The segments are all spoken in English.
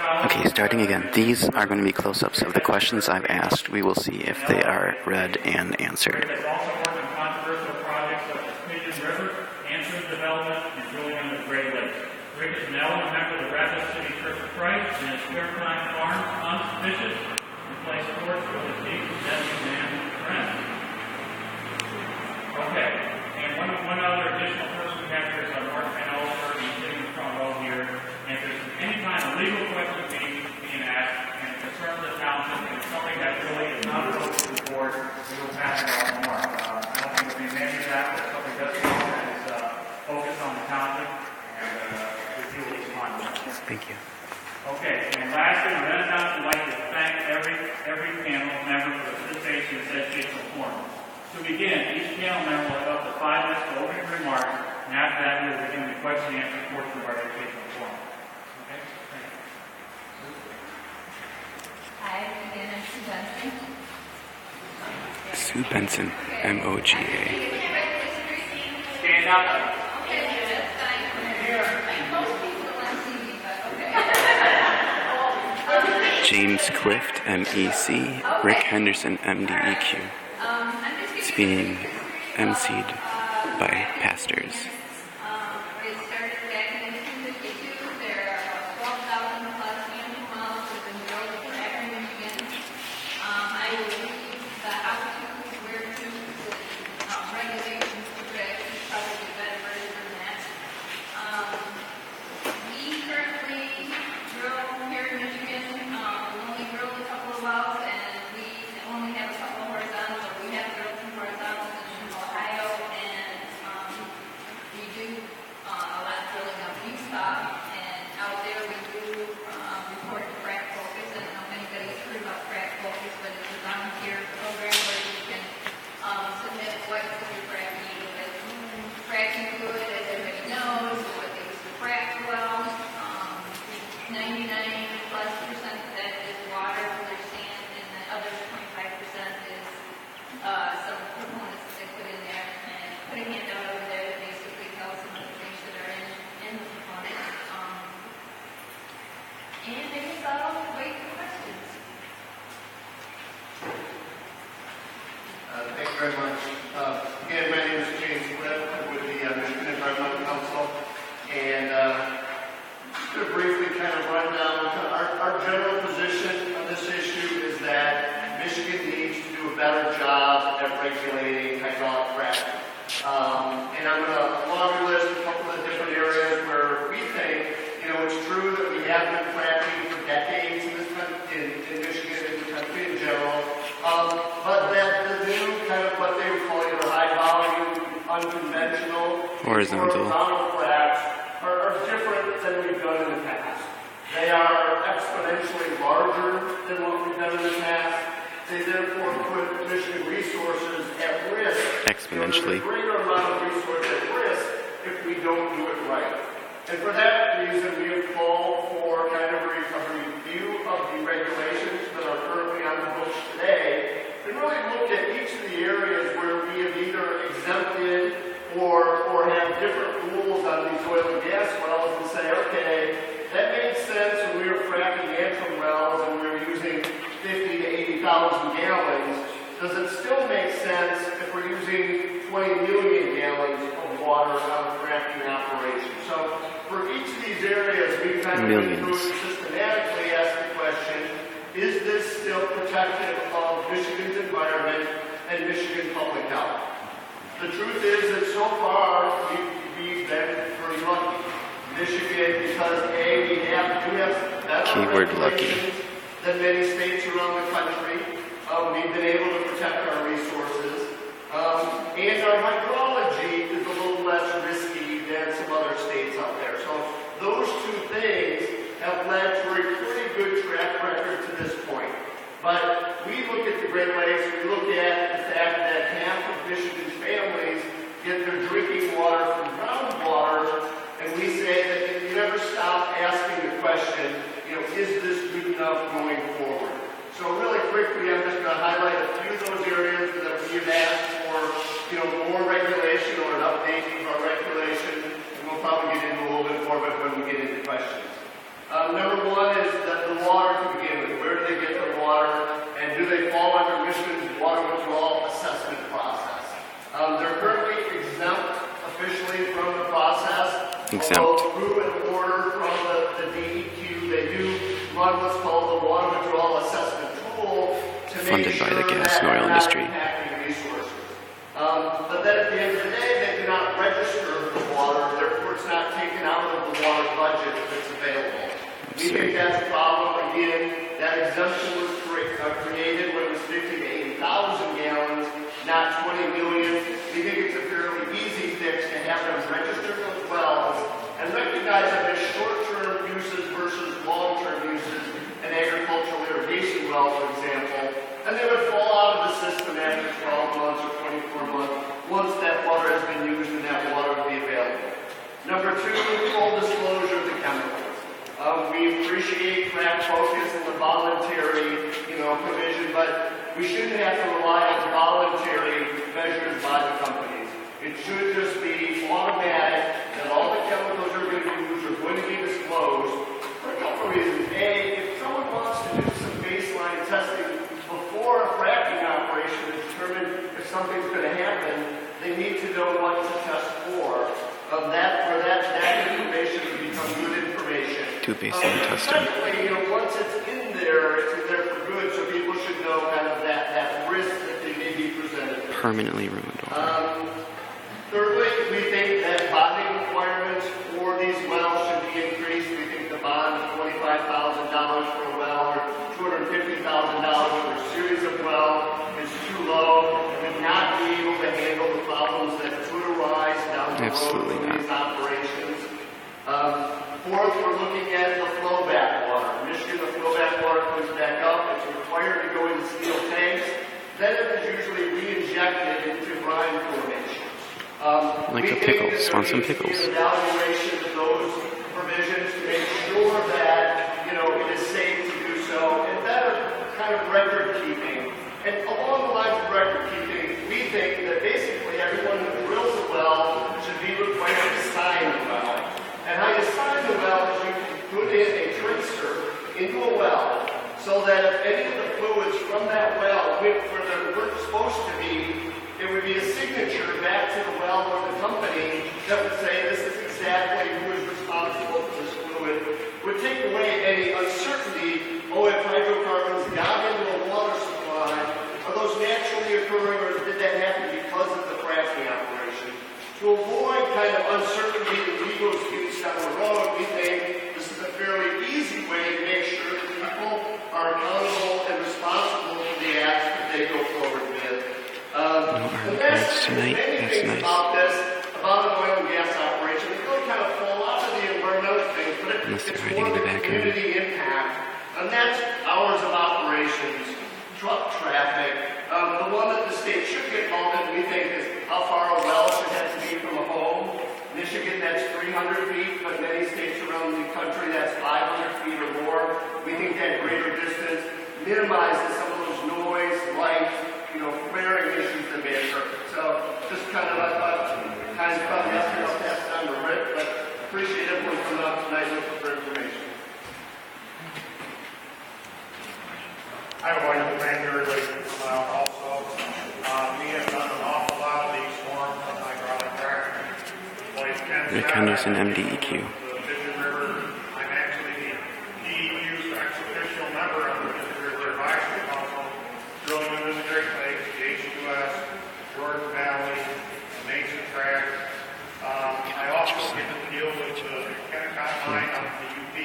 Okay, starting again. These are going to be close-ups of the questions I've asked. We will see if they are read and answered. They've also worked on controversial projects such as Pigeon River, Answer Development, and drilling on the Great Lakes. Rick is now a member of the Ravenna City Church of Christ, and his spare time farms, hunts, fishes, and plays sports with his deep, nephews, and friends. Okay, and one other additional person we have here is Mark Van Olfer. He's sitting in the front row here. And if there's any kind of legal question being asked, and it concerns the township, and it's something that really is not approached to the board, we will pass it on to Mark. I don't think there'll be many of that, but if something does come up that is focused on the township, and we feel each one. Thank you. Okay, and lastly, Ravenna Township would like to thank every panel member for their participation in this educational forum. To begin, each panel member will have up to 5 minutes for opening remarks, and after that, we will begin the question and answer portion of our educational forum. Okay? Thank you. Hi, again, I'm Sue Benson. Sue Benson, M-O-G-A. Stand up. Okay, that's fine. Most people don't want to see me, but okay. James Clift, M-E-C. Rick Henderson, M-D-E-Q. It's being emceed by pastors. It started back in 1952. There are 12,000 plus animal miles have been drilled in Ravenna, Michigan. I will read the how-to, where-to, regulations to draft. It's probably a better version than that. We currently drill here in Michigan. We only drilled a couple of wells, and we only have a couple of horizontals, but we have drilled some horizontals in Ohio, and we do a lot of drilling up Utah, and out there we do report to Frack Focus. I don't know if anybody's heard about Frack Focus, but it's a volunteer program where you can submit what you're fracking. You look at fracking fluid, as everybody knows, what they use to frack wells. 99+% of that is water, there's sand, and the other 25% is some components that they put in there. And putting it out over there that basically tells some of the things that are in the components. And I guess I'll wait for questions. Thank you very much. Again, my name is James Cliff. I'm with the Michigan Environmental Council. And just to briefly kind of run down our general position on this issue is that Michigan needs to do a better job at regulating hydraulic fracking. And I'm going to laundry list a couple of different areas where we think, it's true that we have been fracking for decades in this country, in Michigan and the country in general, but that the new kind of what they would call either high volume, unconventional, Horizontal fracks are different than we've done in the past. They are exponentially larger than what we've done in the past. They therefore put Michigan resources at risk. Exponentially. There's a greater amount of resources at risk if we don't do it right. And for that reason, we have called for kind of a review of the regulations that are currently on the books today, and really look at each of the areas where we have either exempted or have different rules on these oil and gas wells and say, okay, that made sense when we were fracking Antrim wells and we were using 50 to 80,000 gallons. Does it still make sense if we're using 20 million gallons of water on a fracking operation? So for each of these areas, we kind of went through systematically ask the question, is this still protective of Michigan's environment and Michigan public health? The truth is that so far, we've been pretty lucky. Michigan, because A, we do have better regulations than many states around the country. We've been able to protect our resources. And our hydrology is a little less risky than some other states out there. So those two things have led to a pretty good track record to this point. But we look at the Great Lakes, we look at the fact that half of Michigan's families get their drinking water from groundwater, and we say that if you never stop asking the question, is this good enough going forward? So really quickly, I'm just going to highlight a few of those areas that we have asked for, more regulation or an update of our regulation, and we'll probably get into a little bit more of it when we get into questions. Number one is the run what's called the water withdrawal assessment tool to make Funded sure by the gas that and oil they're not industry. impacting resources. But then at the end of the day, they do not register the water, therefore it's not taken out of the water budget that's available. We think that's a problem. Again, that exemption was created when it was 50 to 80,000 gallons, not 20 million. We think it's a fairly easy fix to have them register those wells and recognize that there's short-term uses versus long-term uses, an agricultural irrigation well, for example, and they would fall out of the system after 12 months or 24 months once that water has been used and that water would be available. Number two, full disclosure of the chemicals. We appreciate craft focus and the voluntary, provision, but we shouldn't have to rely on voluntary measures by the companies. It should just be automatic that all the chemicals are going to be used are going to be disclosed for a couple of reasons. A, if someone wants to do some baseline testing before a fracking operation to determine if something's going to happen, they need to know what to test for. That information to become good information. Do baseline testing. Secondly, once it's in there for good, so people should know kind of that risk that they may be presented with. Permanently ruined. Thirdly, we think that bonding requirements for these wells should be increased. We think the bond of $25,000 for a well or $250,000 for a series of wells is too low and would not be able to handle the problems that could arise down the road from these operations. Fourth, we're looking at the flowback water. In Michigan, the flowback water comes back up. It's required to go into steel tanks. Then it is usually re-injected into brine formation. Like the pickles. Want some pickles? Evaluation of those provisions to make sure that it is safe to do so, and better kind of record keeping. And along the lines of record keeping, we think that basically everyone who drills a well should be required to sign the well. And how you sign the well is you can put in a tracer into a well, so that if any of the fluids from that well went where they weren't supposed to be, it would be a signature back to the well or the company that would say this is exactly who is responsible for this fluid. Would take away any uncertainty, if hydrocarbons got into a water supply, are those naturally occurring or did that happen because of the fracking operation? To avoid kind of uncertainty and legal disputes down the road, we think this is a fairly easy way to make sure that people are accountable and responsible for the acts that they go forward with. The best tonight. That's nice. About an oil and gas operation, they really kind of fall out of the environmental things, but it's more the community impact. And that's hours of operations, truck traffic. The one that the state should get involved in, we think, is how far a well should have to be from a home. Michigan, that's 300 feet, but many states around the country, that's 500 feet or more. We think that greater distance minimizes some of those noise, light, flaring issues that may occur. So just kind of probably asking us to pass it on to Rick, but appreciate everyone coming up tonight looking for information. I would like to thank everybody for coming out also. We have done an awful lot of these forms on hydraulic fracking. Like Ken Ken and MDEQ. The Vision River, I'm actually the DEQ's ex-official member of the Vision River Advisory Council, drilling into the Great Lakes, the H2S, Jordan Valley, Mason Tract. I also get to deal with the Kennecott mine up in the UP.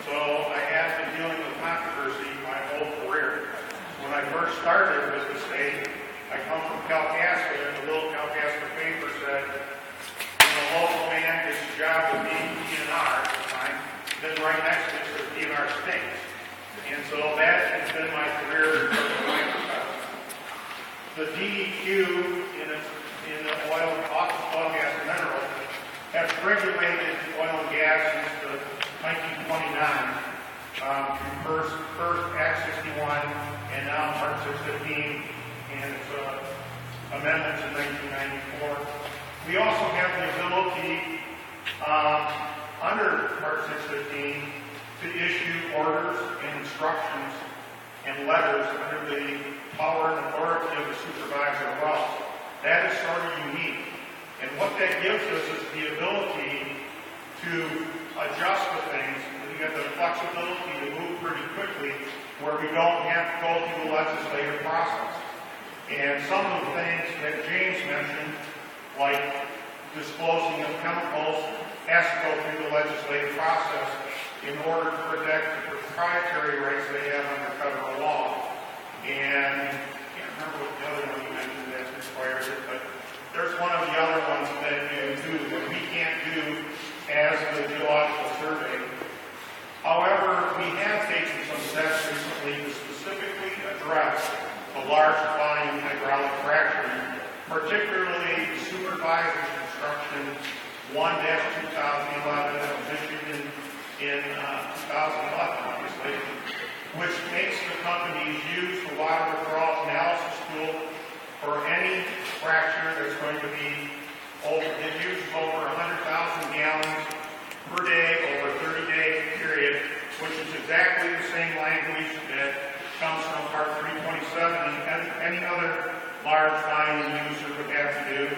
So I have been dealing with controversy my whole career. When I first started with the state, I come from Kalkaska, and the little Kalkaska paper said, when a local man gets a job with DNR at the time, then right next to it says DNR stinks. And so that has been my career from the microphone. The DEQ in the oil gas and minerals have regulated oil and gas since 1929, first Act 61 and now Part 615 and its amendments in 1994. We also have the ability under Part 615 to issue orders and instructions and letters under the power and authority of the supervisor of wells. That is sort of unique. And what that gives us is the ability to adjust the things. We have the flexibility to move where we don't have to go through the legislative process. And some of the things that James mentioned, like disclosing of chemicals, has to go through the legislative process in order to protect the proprietary rights they have under federal law. And I can't remember what the other one you mentioned that requires it, but there's one of the other ones that you do that we can't do as the geological survey. However, we have taken some steps recently to specifically address the large volume hydraulic fracturing, particularly the supervisor construction 1-2011 that was issued in 2011, obviously, which makes the companies use the water withdrawal analysis tool for any fracture that's going to be over, it uses over 100,000 gallons per day over a 30-day period, which is exactly the same language that comes from Part 327 and any other large volume user would have to do.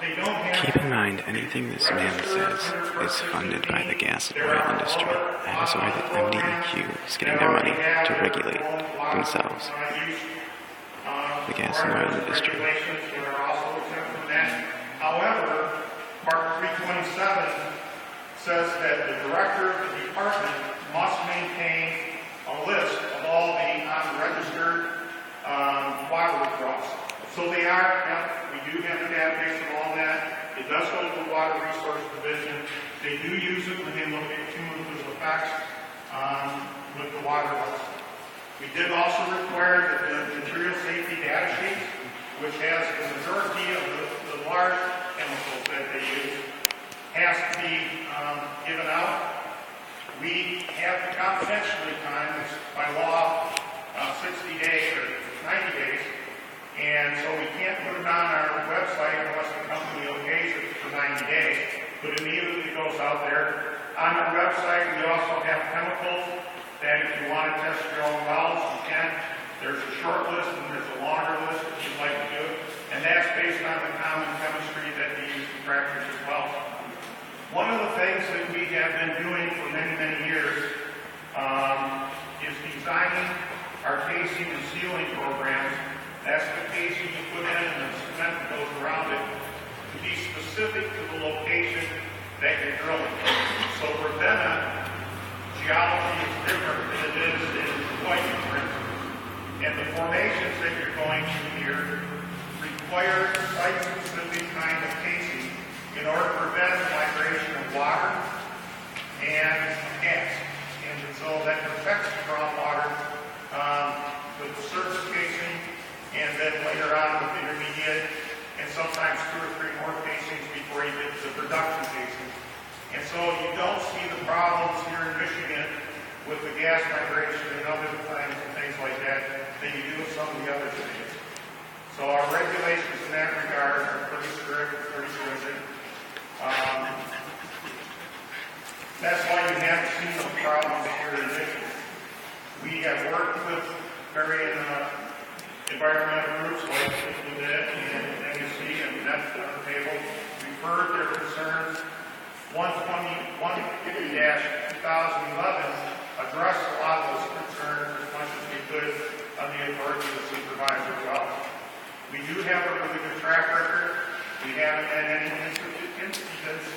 They don't have. Keep in mind, anything this man says is funded by the gas and oil industry. That is why the MDEQ is getting their money to regulate themselves. The gas and oil industry. However, Part 327 says that the director of the department must maintain a list of all the unregistered water withdrawals. So they are, we do have a database of all that. It does go to the Water Resource Division. They do use it when they look at cumulative effects with the water loss. We did also require that the material safety data sheet, which has the majority of the large chemicals that they use, has to be given out. We have the confidentiality time, it's by law 60 days or 90 days, and so we can't put it on our website unless the company okays it for 90 days, but immediately goes out there. On our website, we also have chemicals that if you want to test your own wells, you can. There's a short list and there's a longer list if you'd like to do, and that's based on the common chemistry that we use in practice as well. One of the things that we have been doing for many, many years is designing our casing and sealing programs. That's the casing you put in and the cement that goes around it to be specific to the location that you're drilling. So Ravenna, geology is different than it is in Hawaii, for instance. And the formations that you're going to here require site-specific kind of casing in order to prevent the migration of water and gas. And so that protects the groundwater with the surface casing, and then later on with intermediate, and sometimes 2 or 3 more casings before you get to the production casing. And so you don't see the problems here in Michigan with the gas migration and other things and things like that you do with some of the other states. So our regulations in that regard are pretty strict, pretty stringent. That's why you haven't seen those problems here in Michigan. We have worked with varying environmental groups like Lieutenant and NEC and NET on the table. We've heard their concerns. 150-2011 addressed a lot of those concerns as much as we could on the authority of the supervisor as well. We do have a really good track record. We haven't had any incidents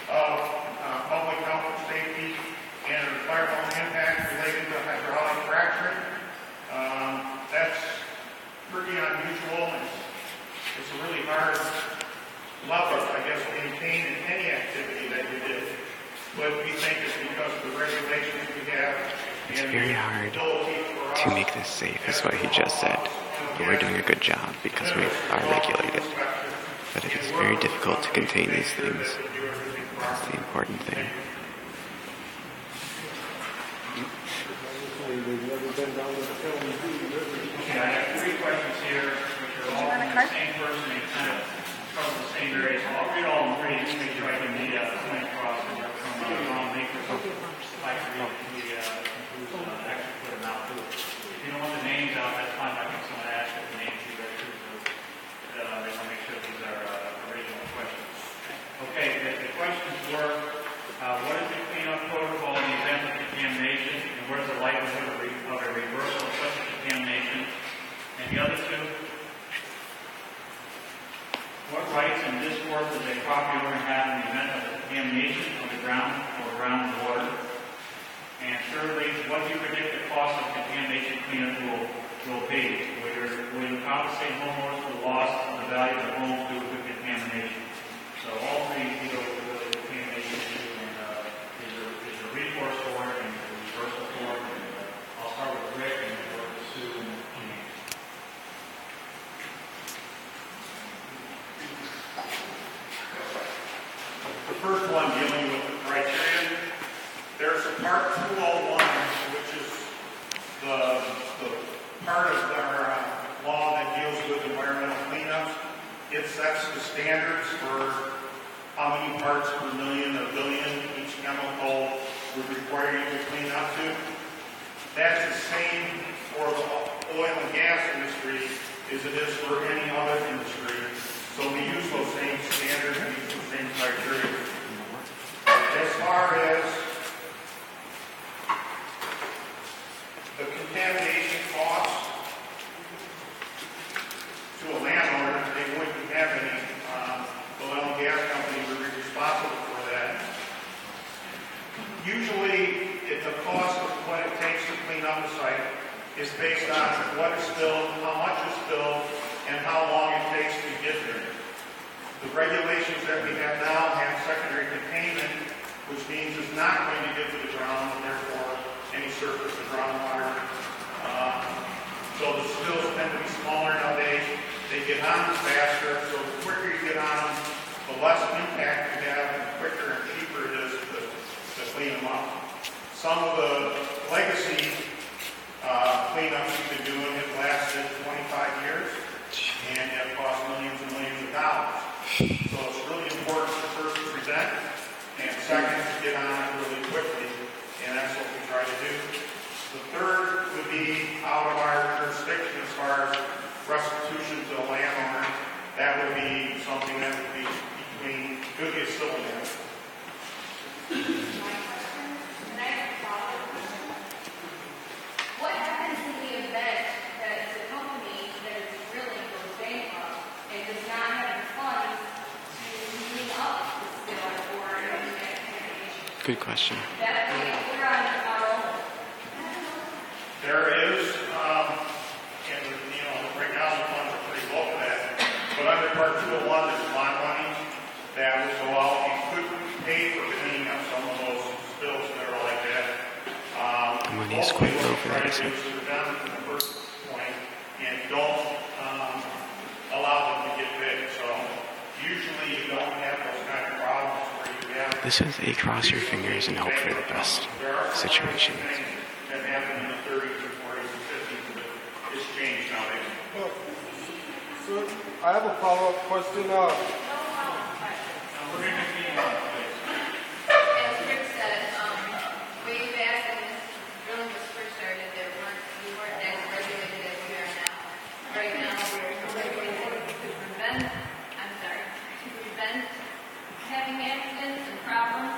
of public health and safety and environmental impact related to hydraulic fracturing. That's pretty unusual. It's a really hard level, I guess, to maintain in any activity that you did. But we think it's because of the regulations we have. It's very hard to make this safe, is what he just said. But we're doing a good job because we are regulated. But it is very difficult to contain these things. That's the important thing. Okay, I have 3 questions here, which are all from the same person and kind of cover the same area. So I'll read all of them, just make sure I can read point across from Ron Baker. I can read the conclusion, actually put them out too. If you don't want the names out, that's fine. I think someone asked if the names you read too. They want to make sure these are original questions. Okay, the questions were, what is the cleanup protocol in the event of contamination, and what is the likelihood of will pay, where you compensate homeowners for the loss of the value of their home due to contamination. So all three deal with the contamination issue, and there's a recourse for it and a reversal for it. And I'll start with Rick and work with Sue and Jean. The first one dealing with the criteria, there's a part 201, which is the part of our law that deals with environmental cleanups. It sets the standards for how many parts per million or billion each chemical would require you to clean up to. That's the same for the oil and gas industry as it is for any other industry. So we use those same standards and use those same criteria. As far as the contamination costs to a landowner, they wouldn't have any. The oil and gas company would be responsible for that. Usually, the cost of what it takes to clean up the site is based on what is spilled, how much is spilled, and how long it takes to get there. The regulations that we have now have secondary containment, which means it's not going to get to the ground, and therefore any surface of groundwater. So the spills tend to be smaller nowadays. They get on faster, so the quicker you get on them, the less impact you have, and the quicker and cheaper it is to clean them up. Some of the legacy cleanups you've been doing have lasted 25 years and have cost millions and millions of dollars. So it's really important to first present, and second to get on it really quickly, and that's what we try to do. The third would be out of our jurisdiction as far as restitution to the landowner. That would be something that would be between, it would be a civil matter. What happens in the event that the company that is drilling goes bankrupt and does not have the funds to clean up the spill or any contamination? Good question. That way, we're on our own. There is, and right now the funds are pretty low for that, but under Part 201, there's bond money that would go out. You could pay for cleaning up some of those spills that are like that. The money is quite low for that, isn't it? Down to the first point, and don't allow them to get big. So usually you don't have those kind of problems where you have. This is a cross your fingers and hope for the best situation. That happened in the 30s and 40s and 50s, but it's changed nowadays. So I have a follow-up question. We're going to be As Rick said, way back when this drilling was first started, we weren't as regulated as we are now. Right now, we're regulated to prevent having accidents and problems.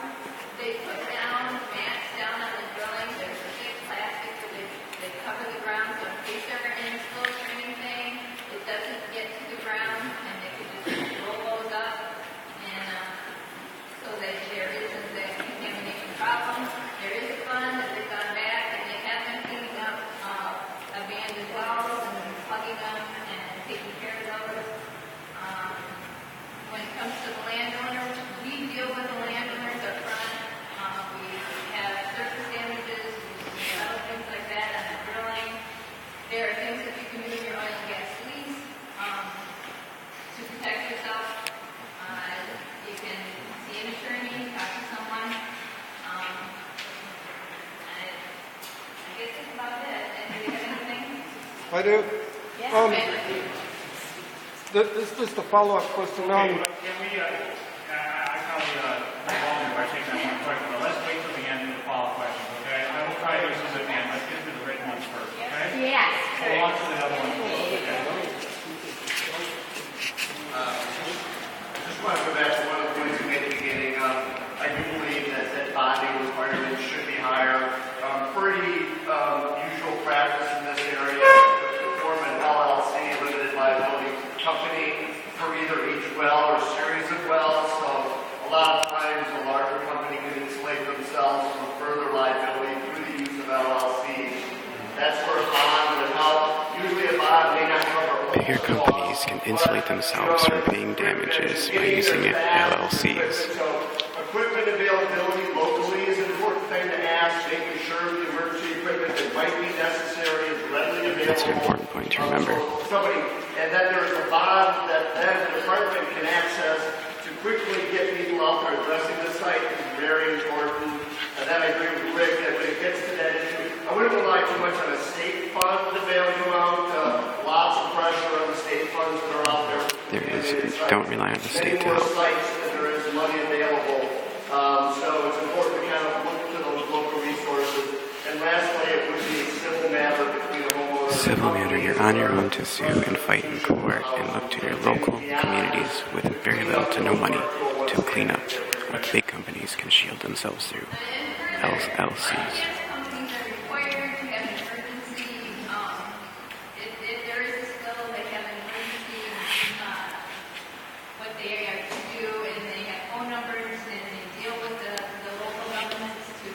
They put down mats down on the drilling. There's a thick plastic that they cover the ground, so in case there are any spills or anything, it doesn't get to the ground, and they can just roll those up, and so that there isn't that contamination problem. There is a fund that they've gone back, and they have been cleaning up abandoned wells and plugging them and taking care of those. When it comes to the landowners, we deal with the landowners up front. We have surface damages, we have other things like that on the drilling. There are things that you can do in your oil and gas lease to protect yourself. You can see an attorney, talk to someone. I guess that's about it. And do you have anything? I do. Yes. This is just a follow-up question. Okay, but can we, I probably involved by taking that one question, but let's wait till the end of the follow-up questions, okay? I will try to do this at the end. Let's get to the written ones first, okay? Yes. Hold on to the other one. Okay. I just want to go back to one of the points you made at the beginning. I do believe that bonding requirements should be higher. Pretty usual practice in this area to form an LLC, limited liability company, for either each well or companies can insulate themselves from paying damages by using LLCs. So equipment availability locally is an important thing to ask, making sure the emergency equipment that might be necessary is readily available. That's an important point to remember. And then there's a bond that then the department can access to quickly get people out there addressing the site is very important. And then I agree with Rick that when it gets to that issue, I wouldn't rely too much on a state fund to bail you out. Lots of pressure on the state funds that are out there. There is. Don't rely on the state to Many more help. sites than there is money available. So it's important to kind of look to those local resources. And lastly, it would be a civil matter between a homeowner. Civil matter, you're on your own to sue and fight in court and look to your local communities with very little to no money to clean up what big companies can shield themselves through. LLCs. Companies are required to have an emergency, if there is a spill, they have an emergency, what they are to do, and they have phone numbers, and they deal with the local governments to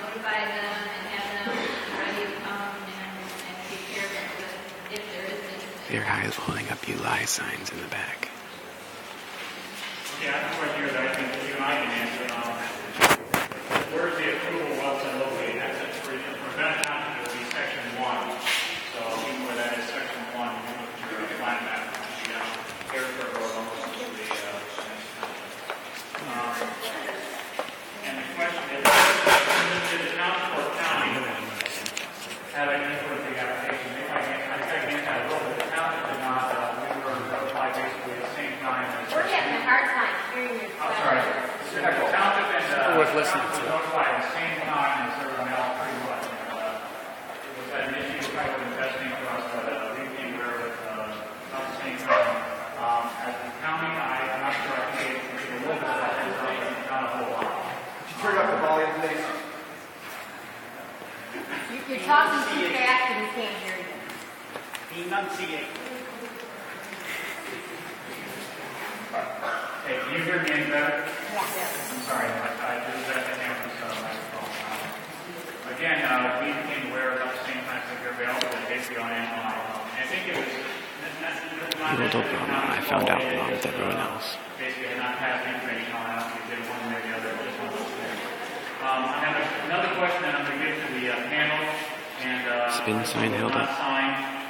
notify them and have them ready to come and take care of it if there is an incident. They're holding up you lie signs in the back. Yeah, I have a question here that I think you and I can answer. Where's the approval well site located? That's for Ravenna County, it would be section 1. So even where that is section 1, you look at your line map, territory road almost to the and the question is, did the town or county have any sort of big application? They might get, I think they had a little bit of town that did not, we were notified basically at the same time as. We're having a hard time hearing your I'm question. sorry. The township and Worth listening to. was notified at the same time as everyone else pretty much. It was an issue kind of investing for us, but we came aware of it not the same time. As the county, I'm not sure I can get a little bit of that information, not a whole lot. Could you turn up the volume, please? You're talking too fast and we can't hear you. Enunciate. Hey, can you hear me any better? Yeah. I'm sorry, I did that at campus microphone. Again, we became aware of it at the same time as they're available, and basically on analyze. I think it was Little drama. I found out along with everyone else. Basically, had not passed information on it. We did one way or the other. Just one of those things. I have another question that I'm going to give to the panel. And, Spin sign held up.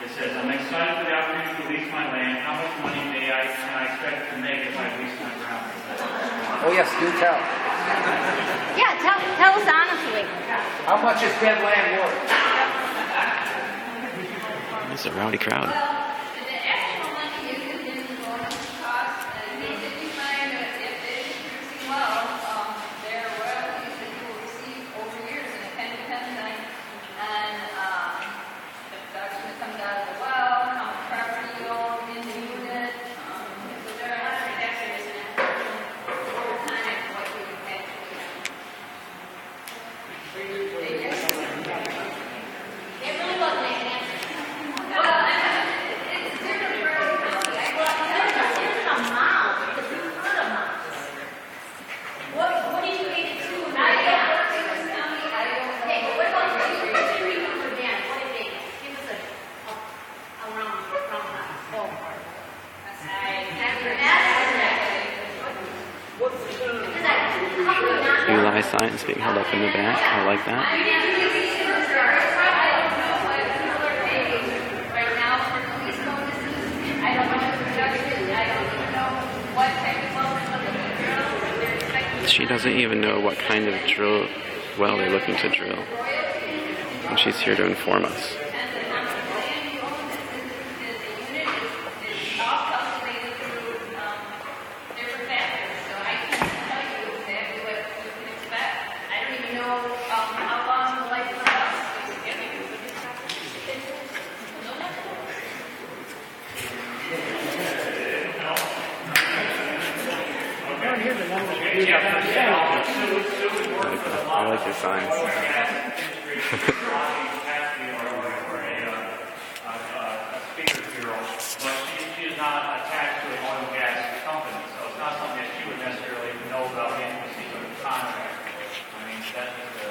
It says, I'm excited for the opportunity to lease my land. How much money can I expect to make if I lease my ground? Oh yes, do tell. Yeah, tell us honestly. How much is dead land worth? It's a rowdy crowd. The actual money is in the bonus cost, and they did define that if it is producing well, their royalties that you will receive over years, and it kind of depends on the production that comes out of the well, how much property you own in the unit. So there are a lot of factors in over time what you actually It really wasn't an answer. well, it's different for every county. Here's an amount, because we've heard amounts. What did you make it to? I don't work in this county, I don't know. Okay, but what about you? You're for Dan. What did they give us a round ballpark? You lie signs being held up in the back. I like that. I don't know what people are paying right now for police bonuses. I don't know the production. I don't even know what type of wells they're looking to drill. They're expecting She doesn't even know what kind of drill well they're looking to drill. And she's here to inform us. depends on how much land you own. This is the unit is all calculated through different factors. So I can't tell you exactly what you can expect. I don't even know how long the life of the house I like your signs. She is not attached to an oil and gas company, so it's not something that she would necessarily know about the intricacies of the contract. I mean, that's just the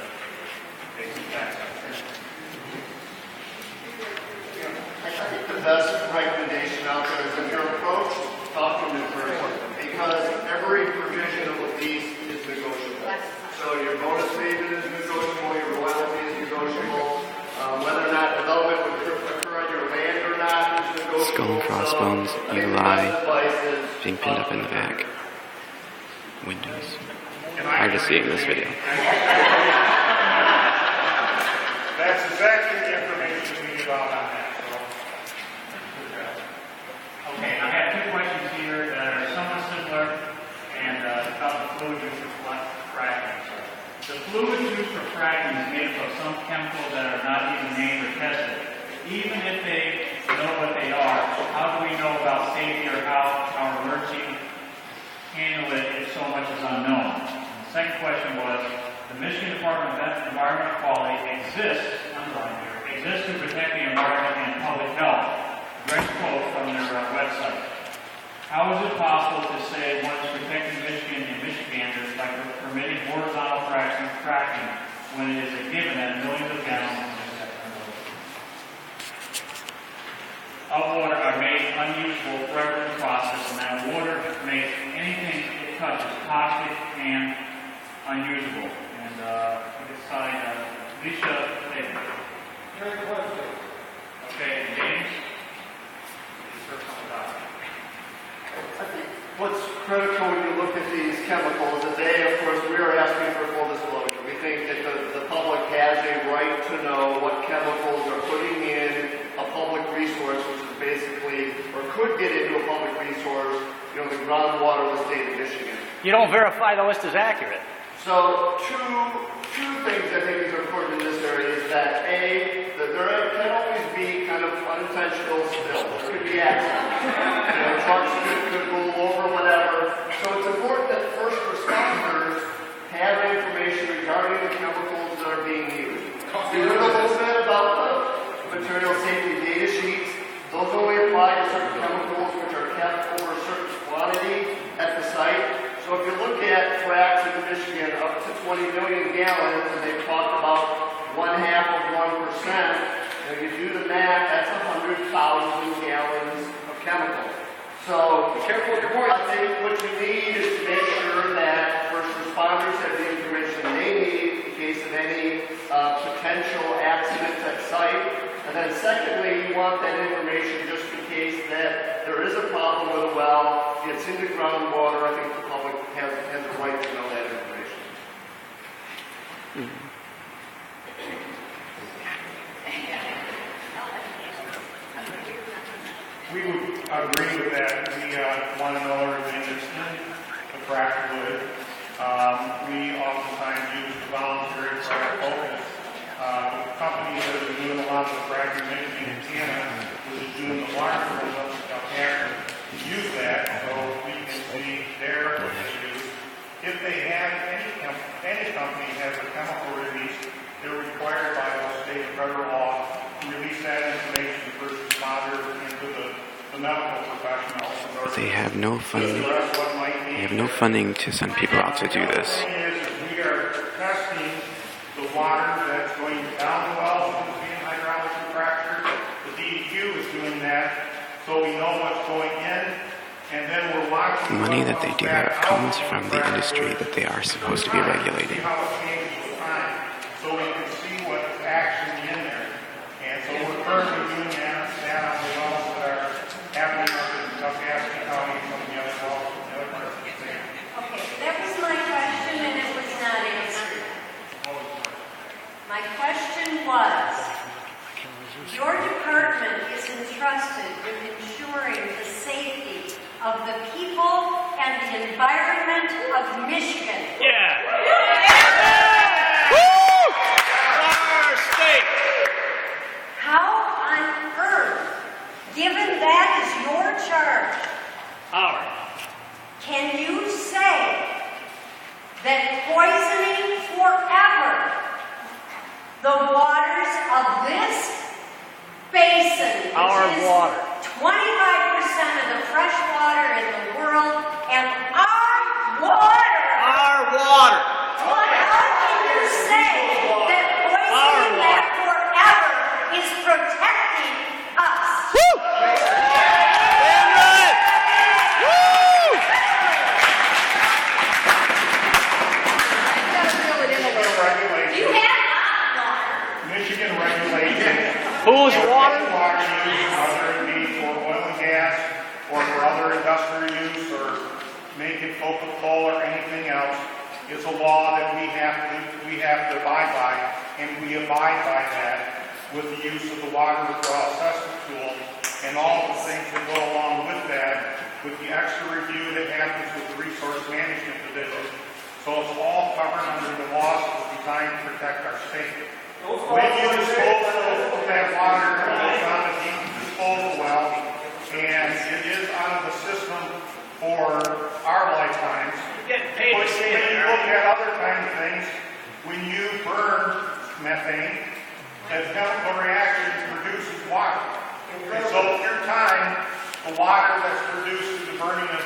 basic facts. I think the best recommendation Crossbones, I think the Eli, best advice is, being pinned up in the back. Windows. And Hard to see in this video. That's exactly the information we need on that. So, Okay, I have two questions here that are somewhat similar, and about the fluid used for fracking. The fluid used for fracking is made up of some chemicals that are not even named or tested. Even if they know what they are, how do we know about safety or how our emergency handle it if so much is unknown? And the second question was, the Michigan Department of Environmental Quality exists to protect the environment and public health. Direct quote from their website. How is it possible to say one is protecting Michigan and Michiganders by permitting horizontal fracking when it is a given that millions of gallons of water are made unusable forever in the process, and that water makes anything it touches toxic and unusable? And beside Alicia, Very question. okay, James. I think what's critical when you look at these chemicals is of course, we are asking for full disclosure. We think that the public has a right to know what chemicals are putting in a public resource, which is basically, or could get into a public resource, the groundwater of the state of Michigan. You don't verify the list is accurate. So two things I think is important in this area is that that there can always be kind of unintentional spills. There could be accidents. Trucks could roll over, whatever. So it's important that first responders have information regarding the chemicals that are being used. We learned a little bit about the material safety data sheets. Those only apply to certain chemicals which are kept over a certain quantity at the site. So if you look at fracks in Michigan up to 20 million gallons, and they've talked about 0.5%, if you do the math, that's 100,000 gallons of chemicals. So I think what you need is to make sure that first responders have the information they need in case of any potential accidents at site. And then secondly, you want that information just in case that there is a problem with a well, gets into groundwater. I think the public has the right to know that information. we would agree with that. We want to know everything that's in the frac fluid. We oftentimes use the voluntary frac focus. The companies that are doing a lot of the fracking in Michigan and Canada, which is doing the water programs up there, use that so we can see their issues. If they have any company has a chemical release, they're required by the state and federal law to release that information to first responders and to the medical professionals. They have no funding. Address what might be. They have no funding to send people out to do this. The thing is we are testing the water that's going down the well, which is being hydraulically fractured. The DEQ is doing that, so we know what's going in, and then we're watching. The money that they do have comes from the industry that they are supposed to be regulating. See how it changes with time, so we can see what's actually in there. And so we're currently doing that on the wells that are happening up in Tuckasegee County, some of the other wells, some of the other parts of the state. Okay, that was my question and it was not answered. My question was, your department is entrusted with ensuring the safety of the people and the environment of Michigan. Yeah. Our state. How on earth, given that is your charge, can you say that poisoning forever the waters of this basin, which is 25% of the fresh water in the world, and our water? How can you say that poisoning that forever is protecting us? You have water. Michigan regulates Whose water? water used, whether it be for oil and gas make it Coca-Cola or anything else, is a law that we have to abide by, and we abide by that with the use of the water withdrawal assessment tool and all the things that go along with that, with the extra review that happens with the Resource Management Division. So it's all covered under the laws that are designed to protect our state. When you dispose of that water, it goes on the deep disposal well, and it is out of the system for our lifetimes. Getting paid to say When you it. look at other kind of things, when you burn methane, a chemical reaction produces water. And so if your time, the water that's produced through the burning of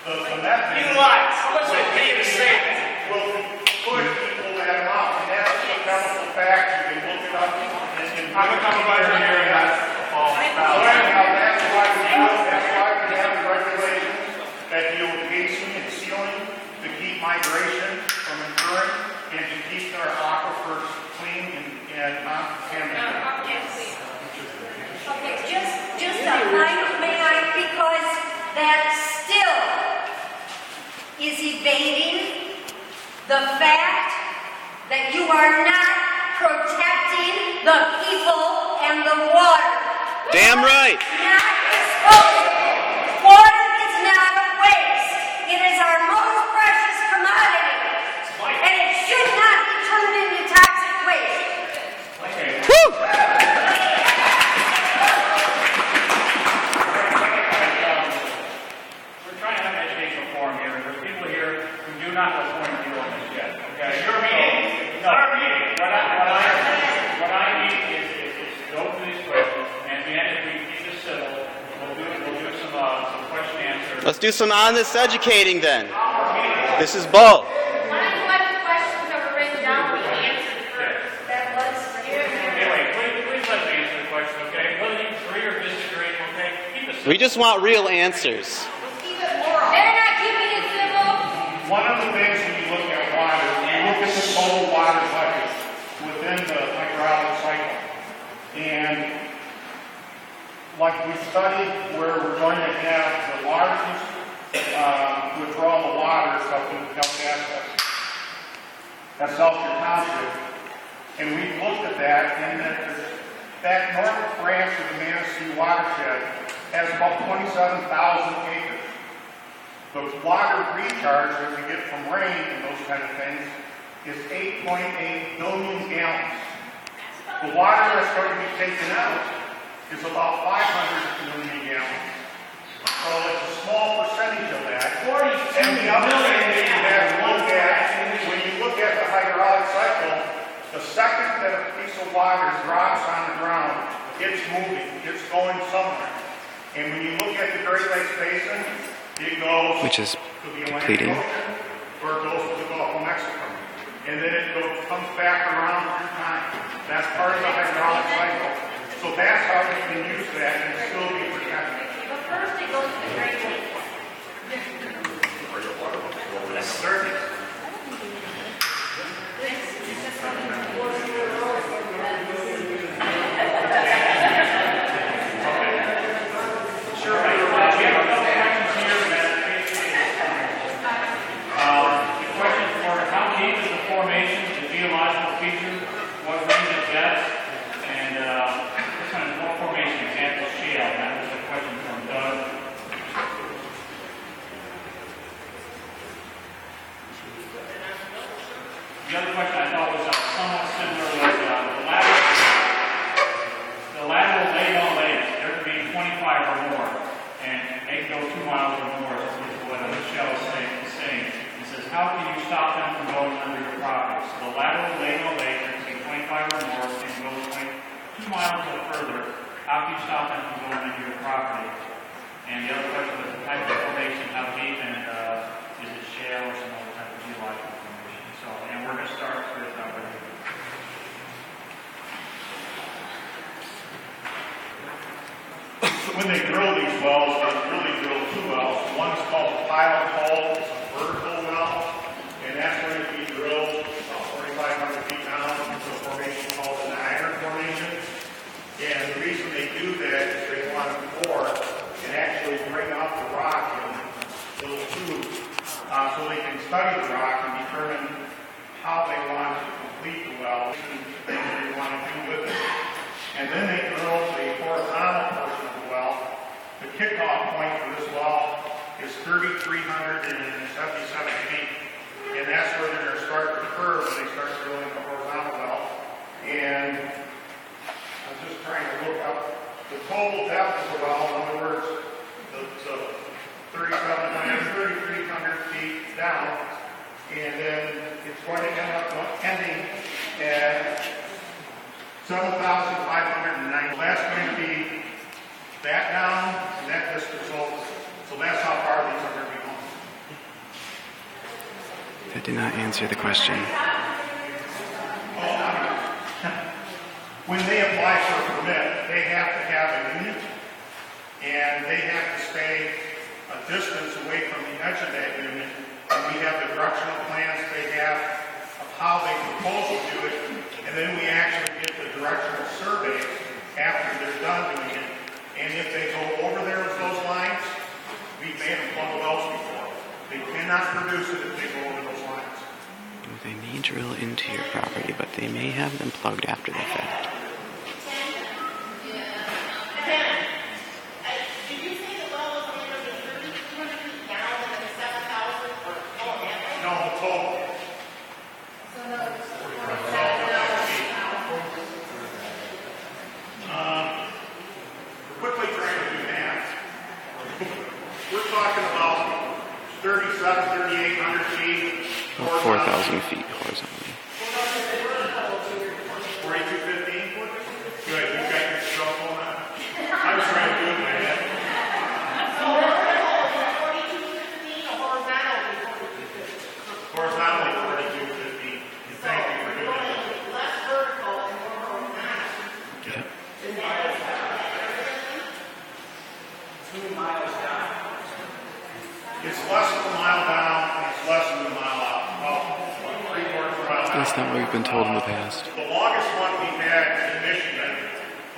the methane. You lied. How much they pay to say that? Will push people that amount, and that's a chemical fact. You can look it up. I'm a supervisor here, and that's all. So anyhow, that's why we do it. That's why we have the regulations that deal with casing and sealing to keep migration from occurring and to keep our aquifers clean and not contaminated. Okay, just a minor, may I, because that still is evading the fact that you are not protecting the people and the water. Damn right. Not disposable. Water is not a waste. It is our most precious commodity. And it should not be turned into toxic waste. Woo! We're trying to have an educational forum here. There's people here who do not know point of view on this yet. Okay? Your meeting. No. Our meeting. What I need is to go through these questions, and at the end, if we keep this civil, we'll do some question answers. Let's do some honest educating then. This is both. Why don't you let the questions that were written down be answered first? That was Anyway, please let me answer the question, okay? Whether you agree or disagree, okay? Keep it We just want real answers. Let's keep it moral. They're not keeping it civil. One of the things when you look at water, you look at the total water budget within the hydraulic cycle. And like we studied where we're going to have the largest withdrawal of water is up in Calcasieu. That's Elster Township. And we looked at that, and that north branch of the Manistee watershed has about 27,000 acres. The water recharge that we get from rain and those kind of things is 8.8 billion gallons. The water that's going to be taken out is about 500 million gallons. So it's a small percentage of that. And the other thing that you have to look at, when you look at the hydraulic cycle, the second that a piece of water drops on the ground, it's moving, it's going somewhere. And when you look at the Great Lakes Basin, it goes Which is to the completing. Atlantic Ocean, or it goes to the Gulf of Mexico. And then it comes back around through time. That's part of the hydraulic cycle. So that's how we can use that and still be protected. But first it goes to the Great Lakes. That's certain. Sure. We have a couple questions here that the question for how deep is the formation, the geological feature, what range of depth, and this kind of more formation example shale. That was a question from Doug. The other question I thought was somewhat similar was the lateral lay-on layers. There could be 25 or more, and they can go 2 miles or more, is what Michelle is saying. It says, how can you stop them from going under your property? So the lateral lay-on layers can be 25 or more, and go 2 miles or further. How can you stop them from going under your property? And the other question was the type of formation, how deep, and is it shale or some other type of geological formation? So, and we're going to start with When they drill these wells, they really drill 2 wells. One is called a pilot hole. It's a vertical well, and that's going to be drilled about 4,500 feet down into a formation called the Niagara Formation. And the reason they do that is they want to bore and actually bring out the rock in little tubes things you want to do with it. And then they drill the horizontal portion of the well. The kickoff point for this well is 3,377 feet. And that's where they're going to start the curve when they start drilling the horizontal well. And I'm just trying to look up the total depth of the well. In other words, it's 3,300 feet down. And then it's going to end up ending at 7,590. That's going to be that down and that distance over. So that's how far these are going to be going. That did not answer the question. When they apply for a permit, they have to have a unit and they have to stay a distance away from the edge of that unit. And we have the directional plans they have of how they propose to do it. And then we actually get the directional surveys after they're done doing it. And if they go over there with those lines, we've made them plug wells before. They cannot produce it if they go over those lines. They may drill into your property, but they may have them plugged after the fact. Did you say the well was going to be 3,200 feet down and then 7,000 or all that? No, the total. Quickly trying to do math. We're talking about 3,800 feet. About 4,000 feet horizontally. 4,215? Good, you got your cell phone on? I was trying to do it in my head. Horizontally 4,215. Thank you for doing that. Less vertical and more horizontal. Yep. 2 miles down. It's less than a mile down and it's less than a mile out. About 3/4 mile down. That's not what we've been told in the past. The longest one we had in Michigan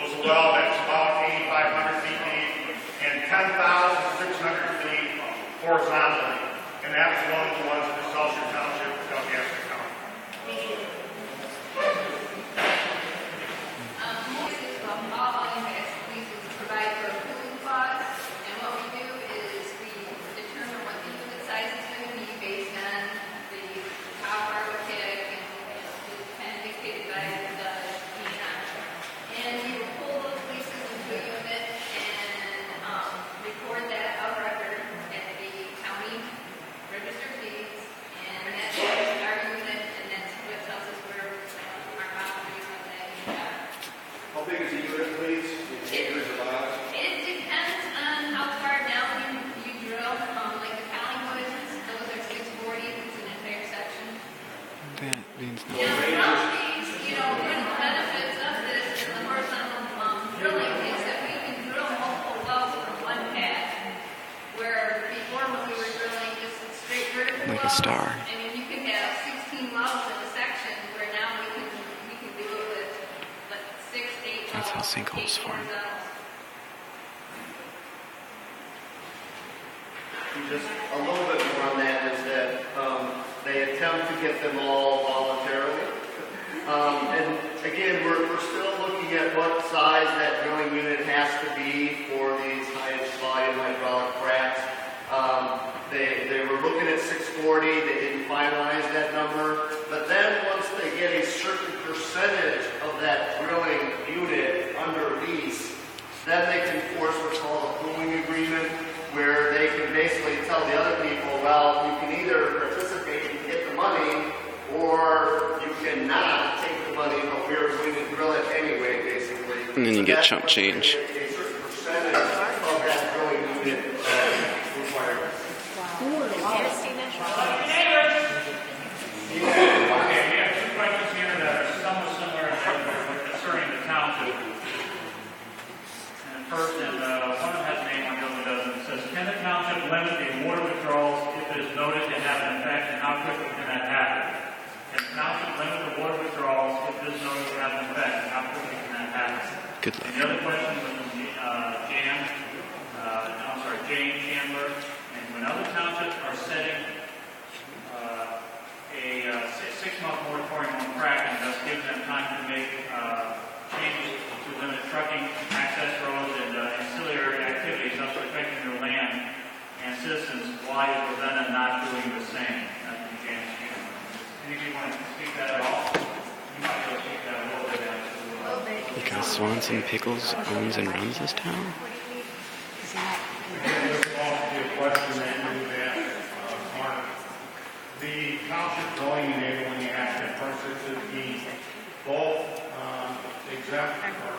was a well that's about 8,500 feet deep and 10,600 feet horizontally. And that was one of the ones in Excelsior Township, Calcasieu County. All you guys please provide for a cooling clause, and what we do is we determine what the unit size is going to be based on the tower, kick, and it's kind of dictated by the DNR. And we will pull those leases into a unit and record that out record at the county register deeds, and that's our unit, and that's what tells us where our boundaries on that unit are. How big is the unit, please? In acres or miles? It depends on how far down you drill. Like the Collingwood, those are 640, it's an entire section. That means Some nothing. of these, one of the benefits of this and the horizontal drilling is that we can drill multiple wells from one path. Where before when we were drilling just straight vertical Like a wells, star. I mean, you can have 16 wells in a section, where now we can do it with like 6, 8 wells. That's how sinkholes 8 form. horizontals. Just a little bit more on that is that they attempt to get them all voluntarily. And again, we're still looking at what size that drilling unit has to be for these high volume hydraulic fracks. They were looking at 640, they didn't finalize that number. But then once they get a certain percentage of that drilling unit under lease, then they can force what's called a pooling agreement, where they can basically tell the other people, well, you can either participate and get the money, or you cannot take the money, but we're going to drill it anyway, basically. And then you So get that's chump what change. A certain percentage of that drilling unit requirement. Okay, we have 2 questions here that are somewhat similar concerning the township. And first, one of them has a name, one of them doesn't. It says, can the township limit the water withdrawals if it is noted to have an effect, and how quickly can that happen? Can the township limit the water withdrawals if it is noted to have an effect, and how quickly can that happen? Good And luck. the other question was from Jane Chandler. And when other townships are setting a 6-month moratorium on fracking, thus gives them time to make changes to limit trucking, access roads, and ancillary activities thus affecting their land and citizens. Why is Ravenna not doing the same? Anybody want to speak to that at all? You might be able to speak to that a little bit after. Because Swanson Pickles owns and runs this town? The township zoning enabling act in purposes to be both exempt or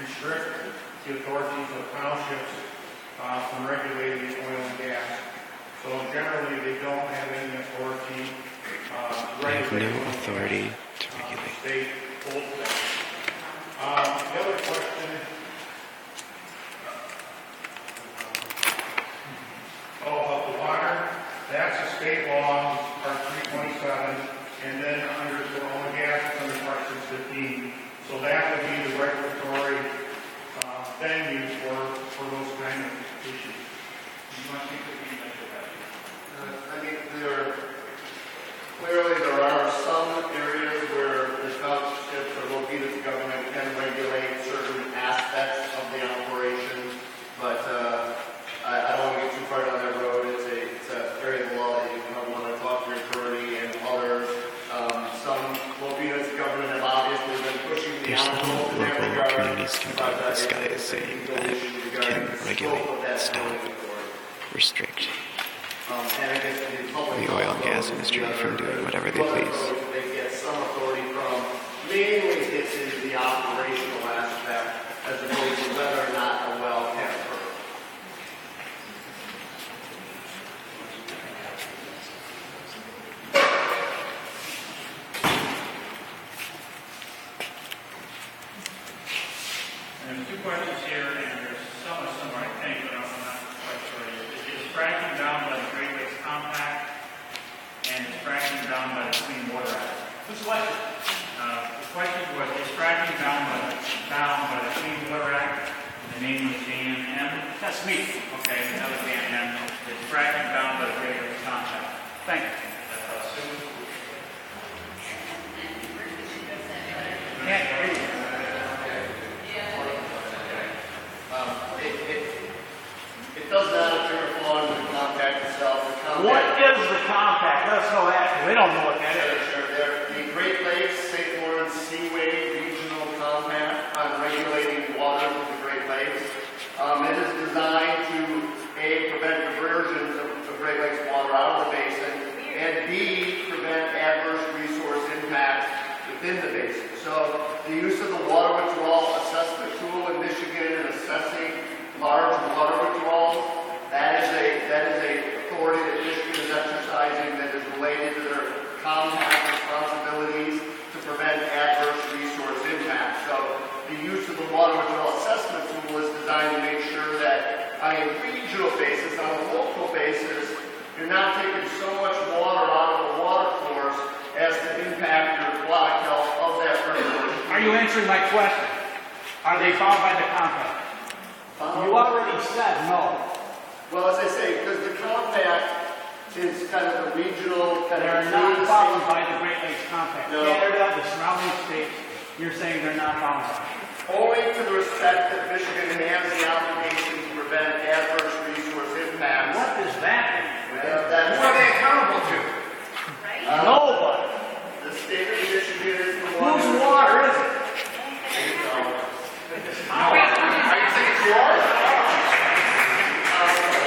restrict the authorities of townships from regulating oil and gas. So generally, they don't have any authority. They have no authority to regulate. State holds that. The other question. About the water, that's a state law, Part 327, and then under the oil and gas, it's under Part 615. So that would be the regulatory venue for those kind of issues. You want to speak to the I mean, clearly there are some areas where the townships or located government can regulate certain aspects of the operation, but I don't want to get too far down that road. It's a area of law that you don't want to talk to your attorney and others. Some local units of government have obviously been pushing the There's envelope in that little local regard. communities can do what this guy is saying, that can regulate, stop, restrict the oil and gas industry from doing whatever they please. They get some authority from. Mainly this is the operational aspect as opposed to whether or not a well can occur. And there's two questions here, and there's some similar, I think, but I'm not quite sure. Is fracking down by the Great Lakes Compact, and is fracking down by the Clean Water Act? Who's the question? The question was, is fracking down by the Clean Water Act? And the name was Dan M. That's me. Okay, another Dan M. Is fracking down by the Great Lakes Compact? Thank you. That's Sue. Can't hear you. It does not appear to fall into the compact itself. The compact, What is the compact? Let us know that. We don't know what that is. The Great Lakes St. Lawrence Seaway Regional Compact on regulating water of the Great Lakes. It is designed to A, prevent diversions of the Great Lakes water out of the basin, and B, prevent adverse resource impacts within the basin. So the use of the water withdrawal assessment tool in Michigan in assessing large water withdrawals, that is a authority that Michigan is exercising that is related to their compact responsibilities to prevent adverse resource impacts. So the use of the water withdrawal assessment tool is designed to make sure that on a regional basis, on a local basis, you're not taking so much water out of the water course as to impact your aquatic health of that river. Are you answering my question? Are they bound by the compact? You already said no. Well, as I say, because the compact is kind of a regional kind They're of not state- bound by the Great Lakes Compact. No. Canada, the surrounding states, you're saying they're not bound by it. Only to the respect that Michigan has the obligation to prevent adverse resource impacts. What does that mean? That's Who are they accountable to? Nobody. The state of Michigan is the one. Whose water is it?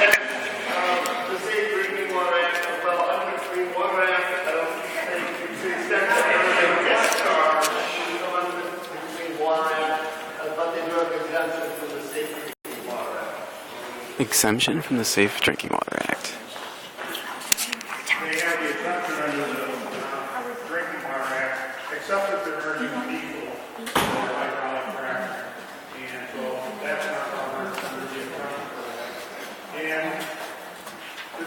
The Safe Drinking Water Act, well, under the Clean Water Act, I don't think to the extent that they're discharged under the Clean Water Act, but they do have exemption from the Safe Drinking Water Act. Exemption from the Safe Drinking Water Act. They have the exemption under the Drinking Water Act, except that they're earning diesel or hydraulic fracking. And so that's not covered under the exemption for that. And to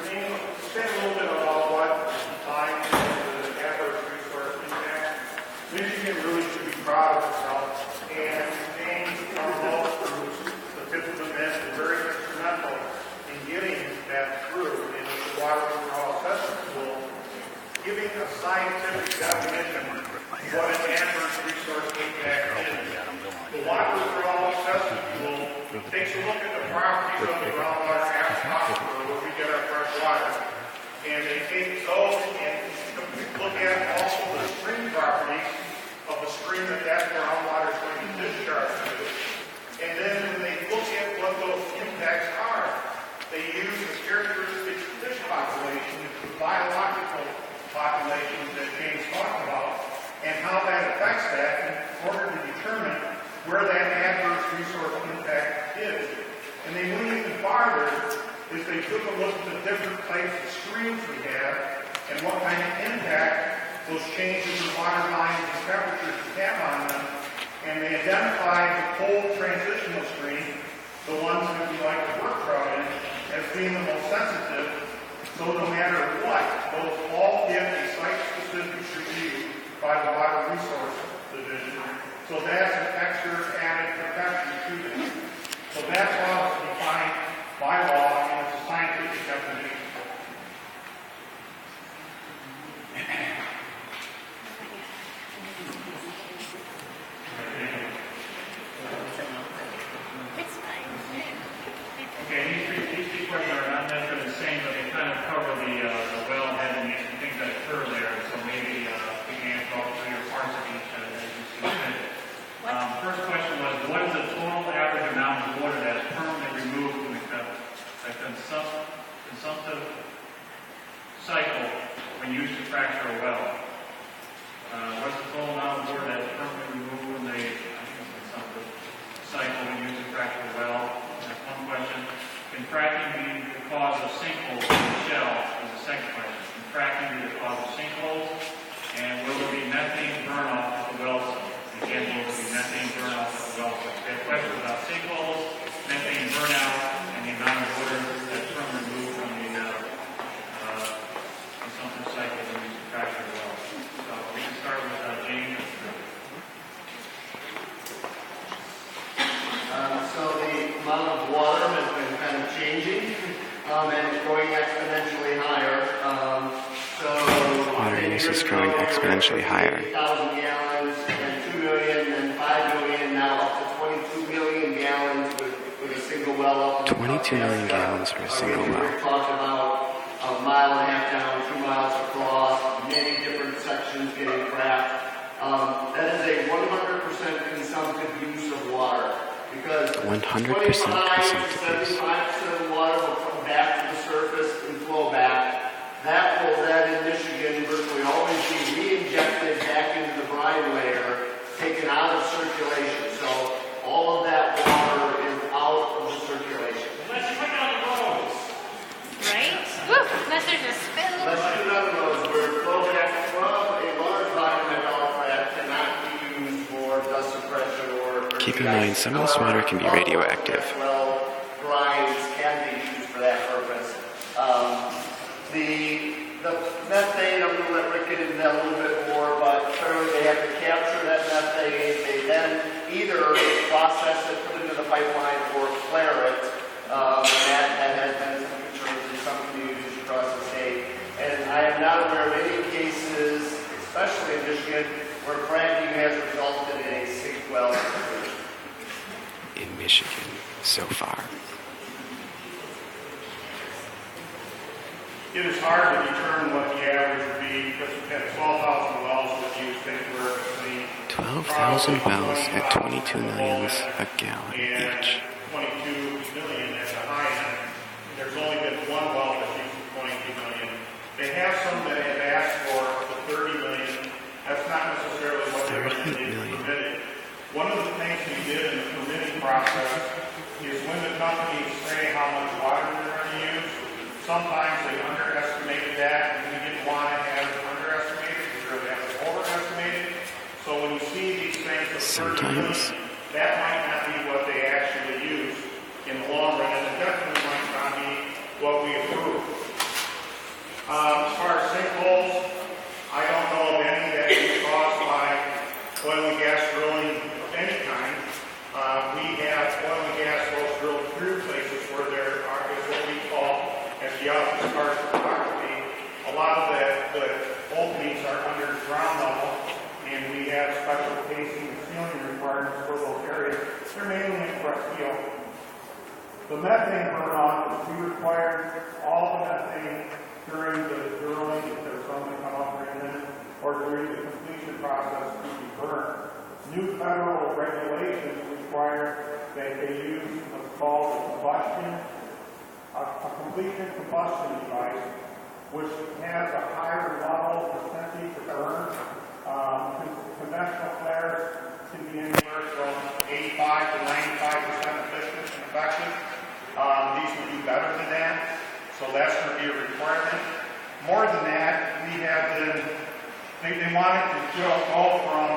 say a little bit about what defines the adverse resource impact, Michigan really should be proud of itself. And James Carl, who's the fifth of the men, is very instrumental in getting that through. assume that that's where all water is going to discharge to. And then when they look at what those impacts are, they use the characteristic fish population, the biological population that James talked about, and how that affects that in order to determine where that adverse resource impact is. And they went even farther, is they took a look at the different types of streams we have and what kind of impact those changes in water lines and temperatures have on them. And they identified the cold transitional stream, the ones that we like to work trout in, as being the most sensitive. So no matter what, those all get a site-specific review by the Water Resource Division. So that's an extra added protection to them. So that's how it's defined by law, and it's a scientific definition. Okay, these two questions are not necessarily the same, but they kind of cover the wellhead and the things that occur there. So maybe we can answer all three or parts of each as you see fit. First question was, what is the total average amount of water that is permanently removed from the consumptive cycle when used to fracture a well? What's the total amount of water that is permanently removed from the consumptive cycle when used to fracture a well? That's one question. Can fracking be the cause of sinkholes in the shell? Is the second question. Can fracking be the cause of sinkholes? And will there be methane burnoff at the well site? Again, will there be methane burnoff at the well site? We have questions about sinkholes, methane burnout, and the amount of water that's permanently removed from the consumptive cycle when used to fracture a well. So we can start with James. So the amount of water has been kind of changing and growing exponentially higher. Water use is growing exponentially higher. 1,000 gallons and 2 million and 5 million, now up to 22 million gallons with a single well up. 22 million gallons for a single well. We're talking about a mile and a half down, 2 miles across, many different sections getting fracked. That is a 100% consumptive use of water. Because 100% consumptive use. 75% of the water will come back to the surface and flow back. That will then in Michigan virtually always be re-injected back into the brine layer, taken out of circulation. So all of that water is out of the circulation. Let's put on the roads. Right? Woo! Unless there's a spill. Let's do it on the roads where flow back from a large volume of hydraulic frac cannot be used for dust suppression or Keep in mind, some of this water can be radioactive. Well, brines can be used for that purpose. The methane, I'm going to let Rick get into that a little bit more, but clearly they have to capture that methane. They then either process it, put it into the pipeline, or flare it. And that has been some concerns in some communities across the state. And I am not aware of any cases, especially in Michigan, where fracking has resulted in a sink well. In Michigan, so far. It is hard to determine what the average would be because we've had 12,000 wells that use anywhere between 12,000 wells at 22 millions a gallon and each. 22 million at the high end. There's only been one well that's used 22 million. They have some that have asked for the 30 million. That's not necessarily what they're going to be permitted. One of the things we did in the permitting process is when the companies say how much water they're going to use, sometimes they underestimated that, and we didn't want to have it underestimated, we'd rather have it overestimated. So when you see these things of 30 million, that might not be what they actually use in the long run, and it definitely might not be what we approve. As far as sinkholes, I don't know of any that is caused by oil and gas drilling of any kind. We have oil and gas wells drilled through places where there is what we call, as the office starts photography, a lot of the openings are under ground level, and we have special casing and sealing requirements for those areas. They're mainly in crust steel. The methane burn-off is we require all the methane during the drilling, if there's something come up during it, or during the completion process to be burned. new federal regulations require that they use what's called a completion combustion device, which has a higher level percentage of burn. Conventional flares can be anywhere from 85 to 95% efficient and effective. These will do better than that, so that's going to be a requirement. More than that, we have been, they want it to go from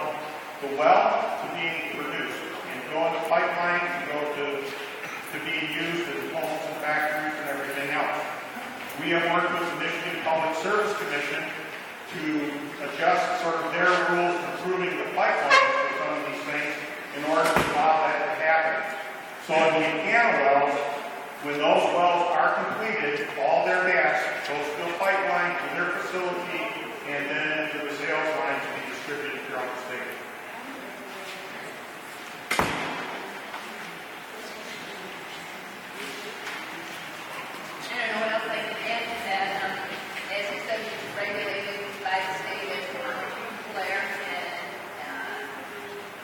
the well to being produced, and go in the pipeline and go to being used in homes and factories and everything else. We have worked with the Michigan Public Service Commission to adjust sort of their rules for improving the pipeline for some of these things in order to allow that to happen. So in the Indiana wells, when those wells are completed, all their gas goes to the pipeline to their facility and then into the sales line to be distributed throughout the state. I don't know what else I can add to that. As you said, it's regulated by the state as to how much you can flare, and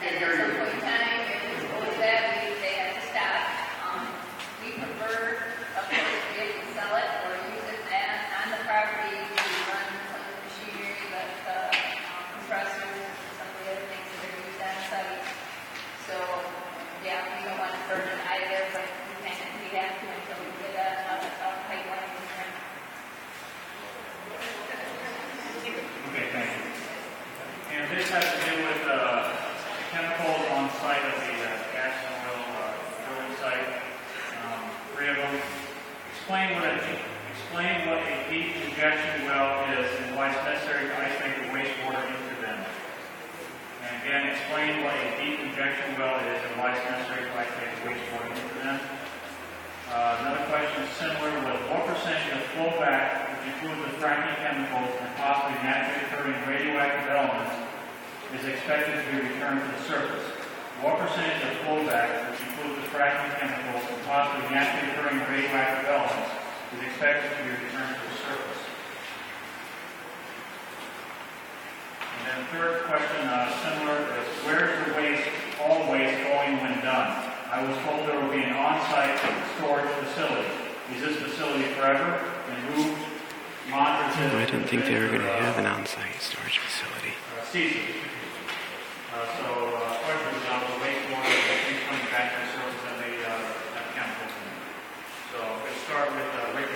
at some point in time, if it's over that, they have to stop. We prefer, of course, to be able to sell it or use it on the property to run some of the machinery, like compressors, and some of the other things that are used on site. So, yeah, we don't want to burn it either, but we have to until we get a pipeline in there. Okay, thank you. And this has to do with chemicals on site of the gas and oil drilling site. Three of them. Explain what a deep injection well is and why it's necessary to isolate the wastewater into them. And again, explain what a deep injection well is and why it's necessary to isolate the wastewater into them. Another question similar was what percentage of flowback, which includes the fracking chemicals and possibly naturally occurring radioactive elements, is expected to be returned to the surface? What percentage of flowback, which includes the fracking chemicals and possibly naturally occurring radioactive elements, is expected to be returned to the surface? And then the third question, similar, is where is the waste, all waste going when done? I was told there will be an on-site storage facility. Is this facility forever and moved, monitored? I didn't think they were going to have an on-site storage facility. Ceases. Questions about the wastewater that is coming back to the surface and the chemicals in it. So let's start with Rick.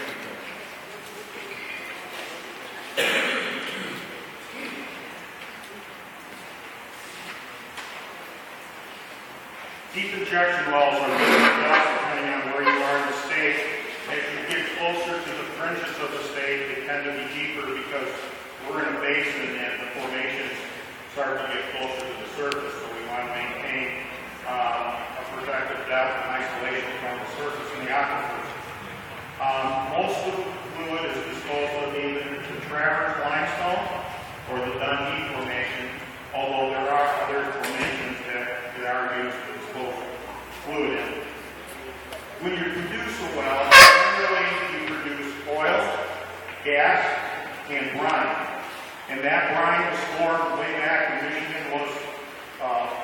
Deep injection wells are really best depending on where you are in the state. As you get closer to the fringes of the state, they tend to be deeper because we're in a basin and the formations start to get closer to the surface, so we want to maintain a protective depth and isolation from the surface and the aquifers. Most of the fluid is disposed of either the Travers limestone or the Dundee formation, although there are other formations that are used to dispose fluid in. When you produce a well, generally you produce oil, gas, and brine. And that brine was formed way back in Michigan, was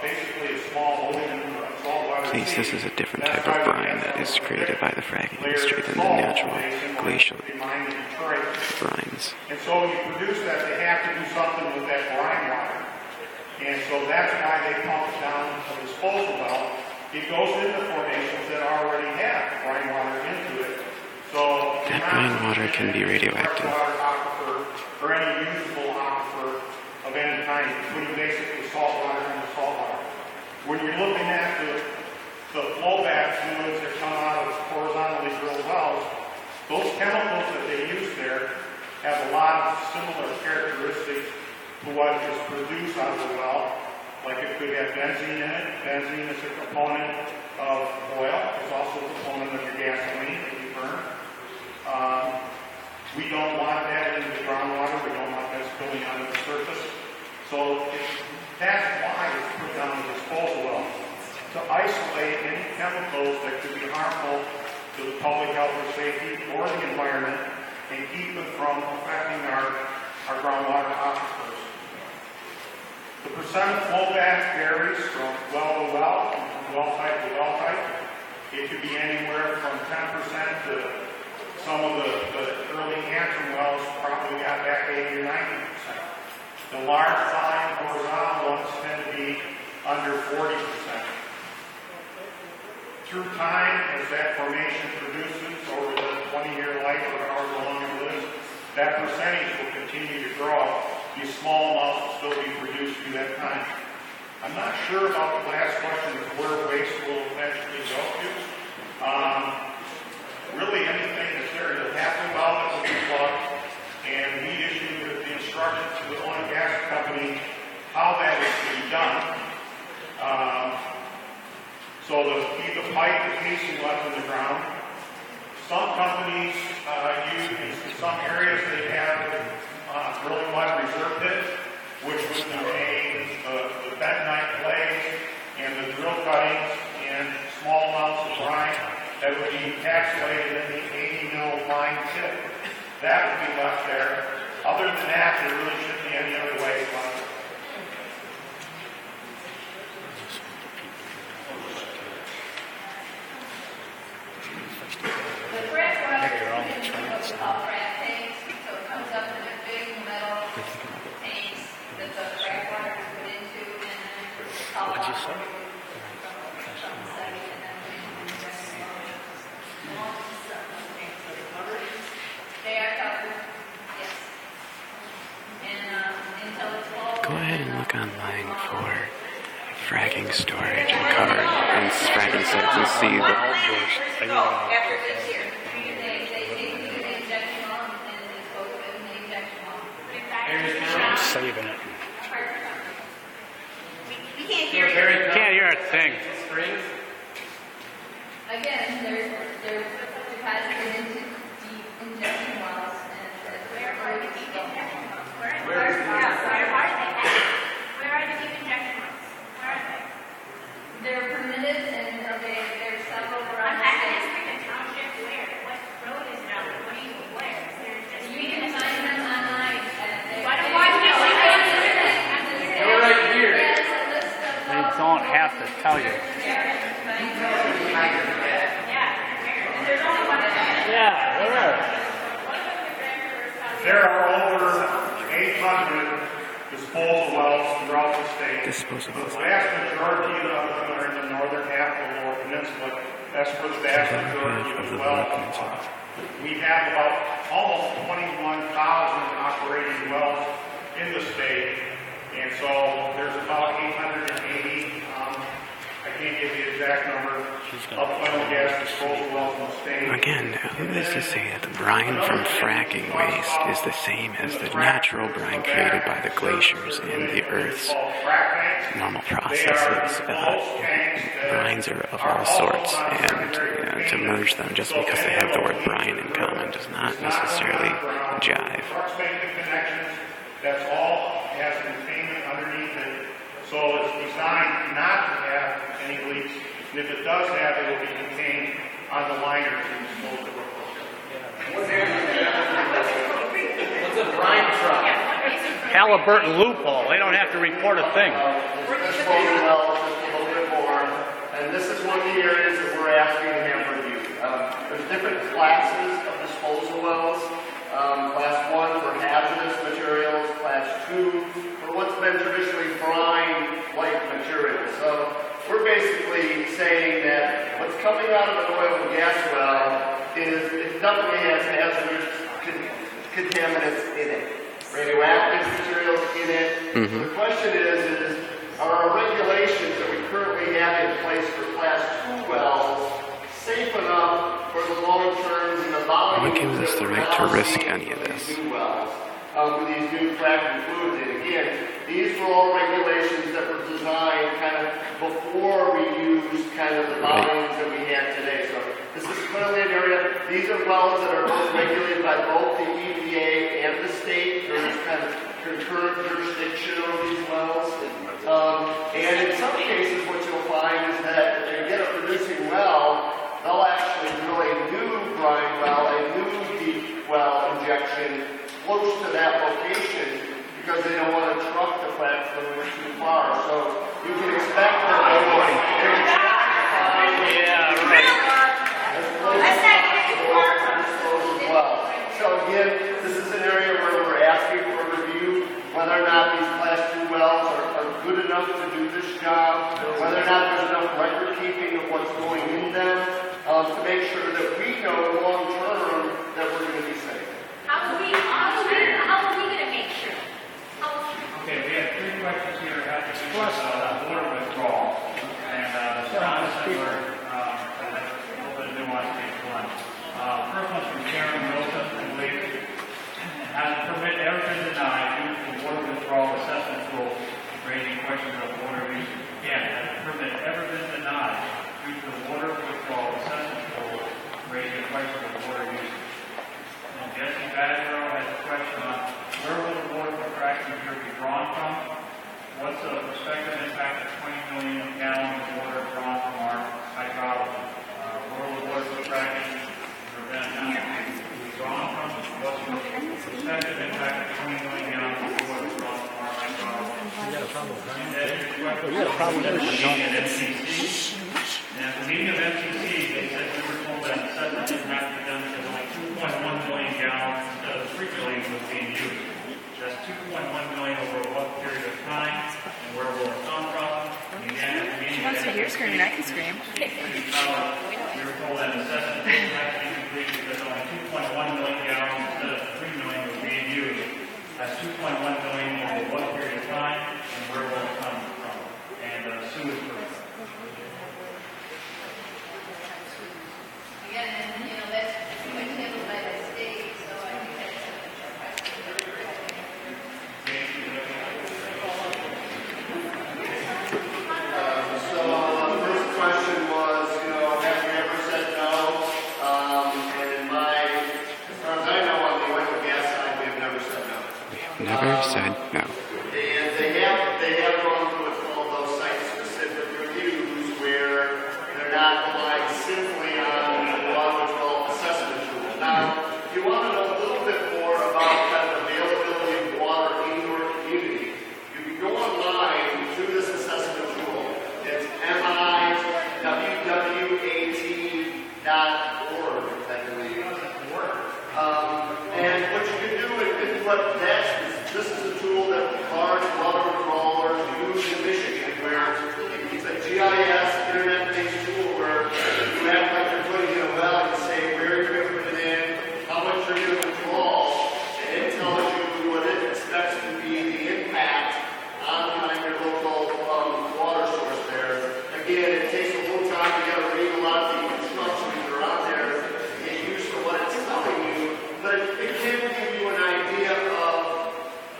basically a small ocean saltwater sea. Please, this is a different type of brine that is created by the fracking industry than the natural glacial brines. And so when you produce that, they have to do something with that brine water. And so that's why they pump it down a disposal well. It goes into formations that already have brine water into it. So that brine water can be radioactive. Or any usable aquifer of any kind, including basically salt water and the salt water. When you're looking at the flowback fluids that come out of horizontally drilled wells, those chemicals that they use there have a lot of similar characteristics to what is produced out of the well. Like it could have benzene in it. Benzene is a component of oil. It's also a component of your gasoline that you burn. We don't want that in the groundwater. We don't want that spilling onto the surface. So that's why it's put down the disposal well, to isolate any chemicals that could be harmful to the public health or safety or the environment and keep them from affecting our groundwater aquifers. The percent of flowback varies varies from well to well, from well type to well type. It could be anywhere from 10% to some of the early Antrim wells probably got back 80 or 90%. The large volume horizontal ones tend to be under 40%. Through time, as that formation produces over the 20-year life or however long it lives, that percentage will continue to grow. These small amounts will still be produced through that time. I'm not sure about the last question of where waste will eventually go to. Really anything that's there, the halfway well that will be plugged, and we issue the instructions to the oil and gas company how that is to be done. So to keep the pipe, the casing left in the ground. Some companies use, in some areas they have really mud reserve pit, which would contain the bentonite clays and the drill cuttings and small amounts of brine that would be encapsulated in the 80 mil line tip. That would be left there. Other than that, there really shouldn't be any other way to run it. The frac water is what's called frac tanks, so it comes up in a big metal tanks that the frac water is put into, and then it's all from the study, and then they are covered, yes. And until it's all. Go ahead and look online for fracking storage and cover and fracking sites and see the After this year, they take it to the injection well and dispose of it in the injection well. I'm saving it. We can't hear you. Can't hear a thing. Again, they're deposited into deep injection wells, and where are the deep injection wells? Where are they? Where are the deep injection wells? Where are they? They're permitted, and there's several around the state. Township where? What road is it on? What do you, where? You can find them online. They're right here. There's a list of They don't have to tell you. Yeah, there are. There are over 800 disposal wells throughout the state. disposal. The vast majority of them are in the northern half of the Lower Peninsula. That's where the vast majority of the wells are. We have about almost 21,000 operating wells in the state, and so there's about 880. I can't give you the exact number of oil and gas disposal wells in the state. Again, who is to say that the brine from fracking waste is the same as the natural brine created by the glaciers and the Earth's normal processes? Brines are of all sorts, and to merge them just because they have the word brine in common does not necessarily jive. That's all has containment underneath it, so it's designed not to have any leaks. And if it does have, it will be contained on the liner and disposed of. What's a brine truck? Halliburton loophole. They don't have to report a thing. Disposal wells, just a little bit more, and this is one of the areas that we're asking to have reviewed. There's different classes of disposal wells. Class 1 for hazardous materials, Class 2 for what's been traditionally brine-like materials. So we're basically saying that what's coming out of an oil and gas well is, it definitely has hazardous contaminants in it, radioactive materials in it. The question is are our regulations that we currently have in place for Class 2 wells safe enough for the long term and the volume? What gives us the right to risk any of this? With these new fracking fluids, and again, these were all regulations that were designed kind of before we used kind of the volumes that we have today. So this is clearly an area. These are wells that are both regulated by both the EPA and the state. There's kind of concurrent jurisdiction over these wells. And in some cases, what you'll find is that if they get a producing well, they'll actually drill a new brine well, a new deep well injection close to that location because they don't want to truck the frac fluid too far. So you can expect whether or not these class 2 wells are good enough to do this job, whether or not there's enough record keeping of what's going in them, to make sure that we know long term that we're going to be safe. How are we going to make sure? Okay, we have 3 questions here that have to do with water withdrawal. And the response that were a little bit of nuance to each one. First one's from Karen Wilson from Lake. Has a permit ever been denied due to water withdrawal assessment tool raising questions of water use? Again, has a permit ever been denied due to the water withdrawal assessment tool raising questions of water use? And Jesse Badgero has a question on where will the water for fracking here be drawn from? What's the prospective impact of 20 million gallons of water drawn from our hydrology? Where will the water for fracking Ravenna be drawn from? What's the prospective impact of 20 million gallons of water drawn from our hydrology? And then here's a question at the meeting at MCC. And at the meeting of MCC, they said we were told that assessment didn't have to be done because only 2.1 million gallons instead of 3 million was being used. That's 2.1 million over what period of time, and where will it come from? And again, at the meeting of MCC, You're screaming, I can scream. we were told that assessment didn't have to be completed because only 2.1 million gallons instead of 3 million was being used. That's 2.1 million over what period of time, and where will it come from? And sewage first. Again, and that's being handled by the state, so I think that's So the first question was, have you ever said no? And as far as I know, on the oil and gas side, we have never said no. Never said no. And they have gone through what's called those site-specific reviews where they're not relying simply on the water withdrawal assessment tool. Now, if you want to know a little bit more about kind of availability of water in your community, you can go online to this assessment tool. It's miwwat.org, I believe. And what you can do this is a tool that large water withdrawers use in Michigan, where it's a GIS internet-based tool where you act like you're putting in a well and say where you're going to put it in, how much you're going to withdraw, and it tells you what it expects to be the impact on kind of your local water source there. Again, it takes a little time. You got to read a lot of the instructions that are out there to get used to what it's telling you, but it can give you an idea of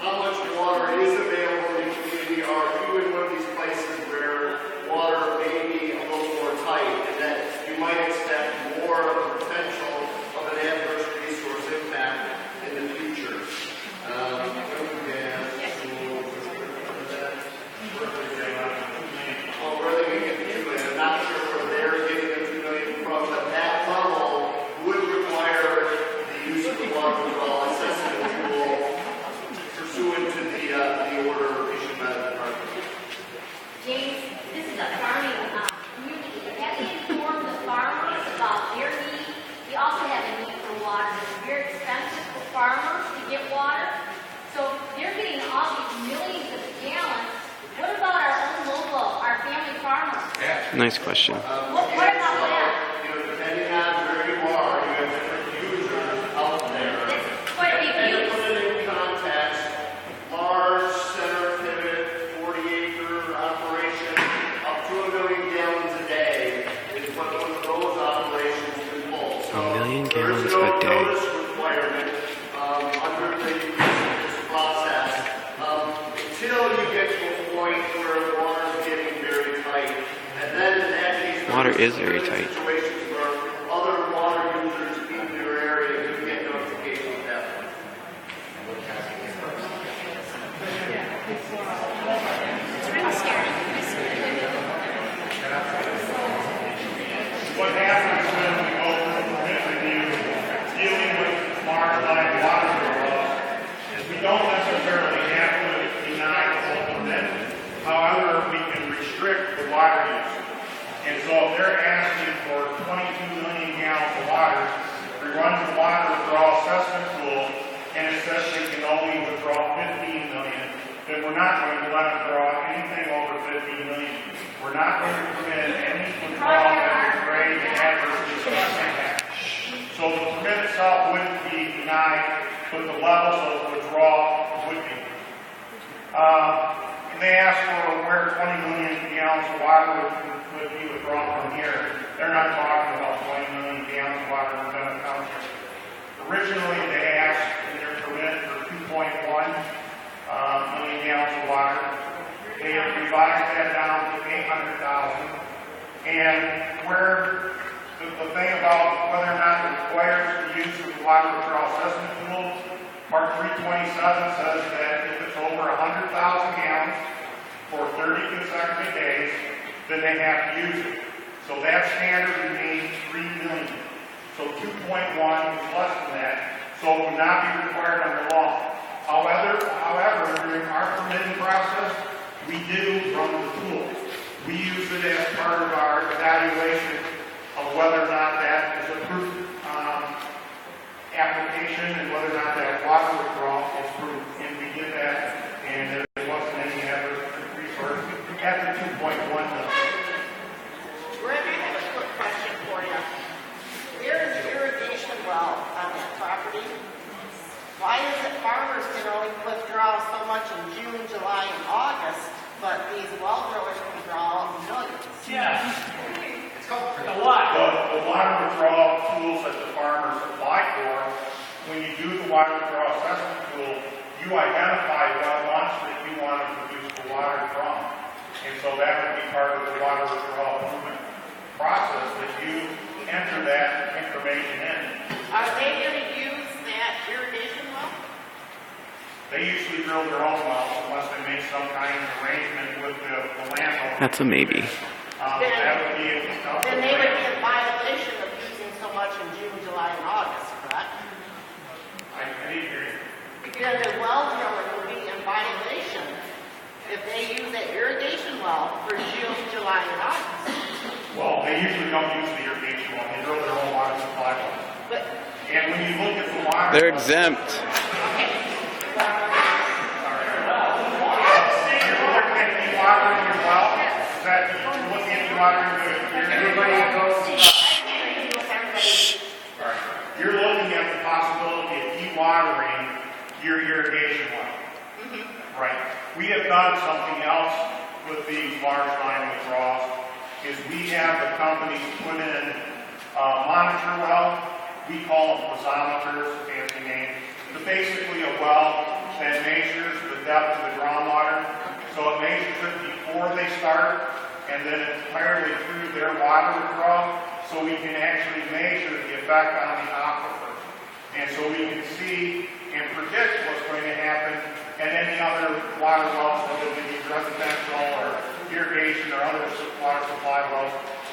how much water is available in the community. Are you in one of these places where water may be a little more tight, and that you might expect more of the potential of an adverse resource impact in the future? Where they can get the 2 million. I'm not sure where they're getting the 2 million from, but that level would require the use of the water withdrawal assessment tool pursuant to the order issued by the department. James, this is a farming community. Have they informed the farmers about their need? We also have a need for water. It's very expensive for farmers to get water. So they're getting all these millions of gallons. What about our own local, our family farmers? Nice question. What about that? Depending on where you are, you have different users out there. It's quite a big And to use. put it in context, large center pivot, 40-acre operation, up to 1 million gallons a day is what one of those operations can pull. So 1 million there gallons is no a day. notice requirement under this process until you get to a point where water is getting very tight. And then in that case, Water is very tight. situations where other water users in your area do get notification of that. What happens when we go through a permit review dealing with marginalized water flows is we don't necessarily have to deny the whole permit. However, we can restrict the water use. And so if they're asking for 22 million gallons of water, we run the water withdrawal assessment tool, and it says they can only withdraw 15 million then we're not going to let them draw anything over 15 million. We're not going to permit any withdrawal that would create an adverse impact. So the permit itself wouldn't be denied, but the levels of withdrawal would be. And they asked for where 20 million gallons of water would be withdrawn from here. They're not talking about 20 million gallons of water in Ravenna Township. Originally, they asked in their permit for 2.1 million gallons of water. They have revised that down to 800,000. And where the thing about whether or not it requires the use of the water withdrawal assessment tool, Part 327 says that if it's over 100,000 gallons for 30 consecutive days, then they have to use it. So that standard remains 3 million. So 2.1 is less than that, so it would not be required under law. However, during our permitting process, we do run the tool. We use it as part of our evaluation of whether or not that is a proof application and whether or not that water withdrawal is proof. And we did that, and there wasn't any adverse resource at the 2.1 million. Brent, I have a quick question for you. There is an irrigation well on that property. Why is it farmers can only withdraw so much in June, July, and August, but these well drillers can draw millions? Yeah. The what? The water withdrawal tools that the farmers apply for, when you do the water withdrawal assessment tool, you identify what months that you want to produce the water from. And so that would be part of the water withdrawal movement process, that you enter that information in. Are they going to use that irrigation well? They usually drill their own wells unless they make some kind of arrangement with the landowner. That's a maybe. That would be Then they would be in violation of using so much in June, July, and August, correct? I didn't hear you. Then the well driller would be in violation if they use that irrigation well for June, July, and August. Well, they usually don't use the irrigation well. They drill their own water supply well. But, And when you look at the water... They're exempt. okay. You're looking at dewatering your well? Is that you're looking at dewatering the... Everybody goes. Alright. You're looking at the possibility of dewatering your irrigation well. Right. We have done something else with these large line withdrawals, is we have the companies put in a monitor well. We call them piezometers, fancy name. But basically a well that measures the depth of the groundwater. So it measures it before they start, and then entirely through their water withdrawal, so we can actually measure the effect on the aquifer. And so we can see and predict what's going to happen at any other water wells, whether they be residential or irrigation or other water supply wells,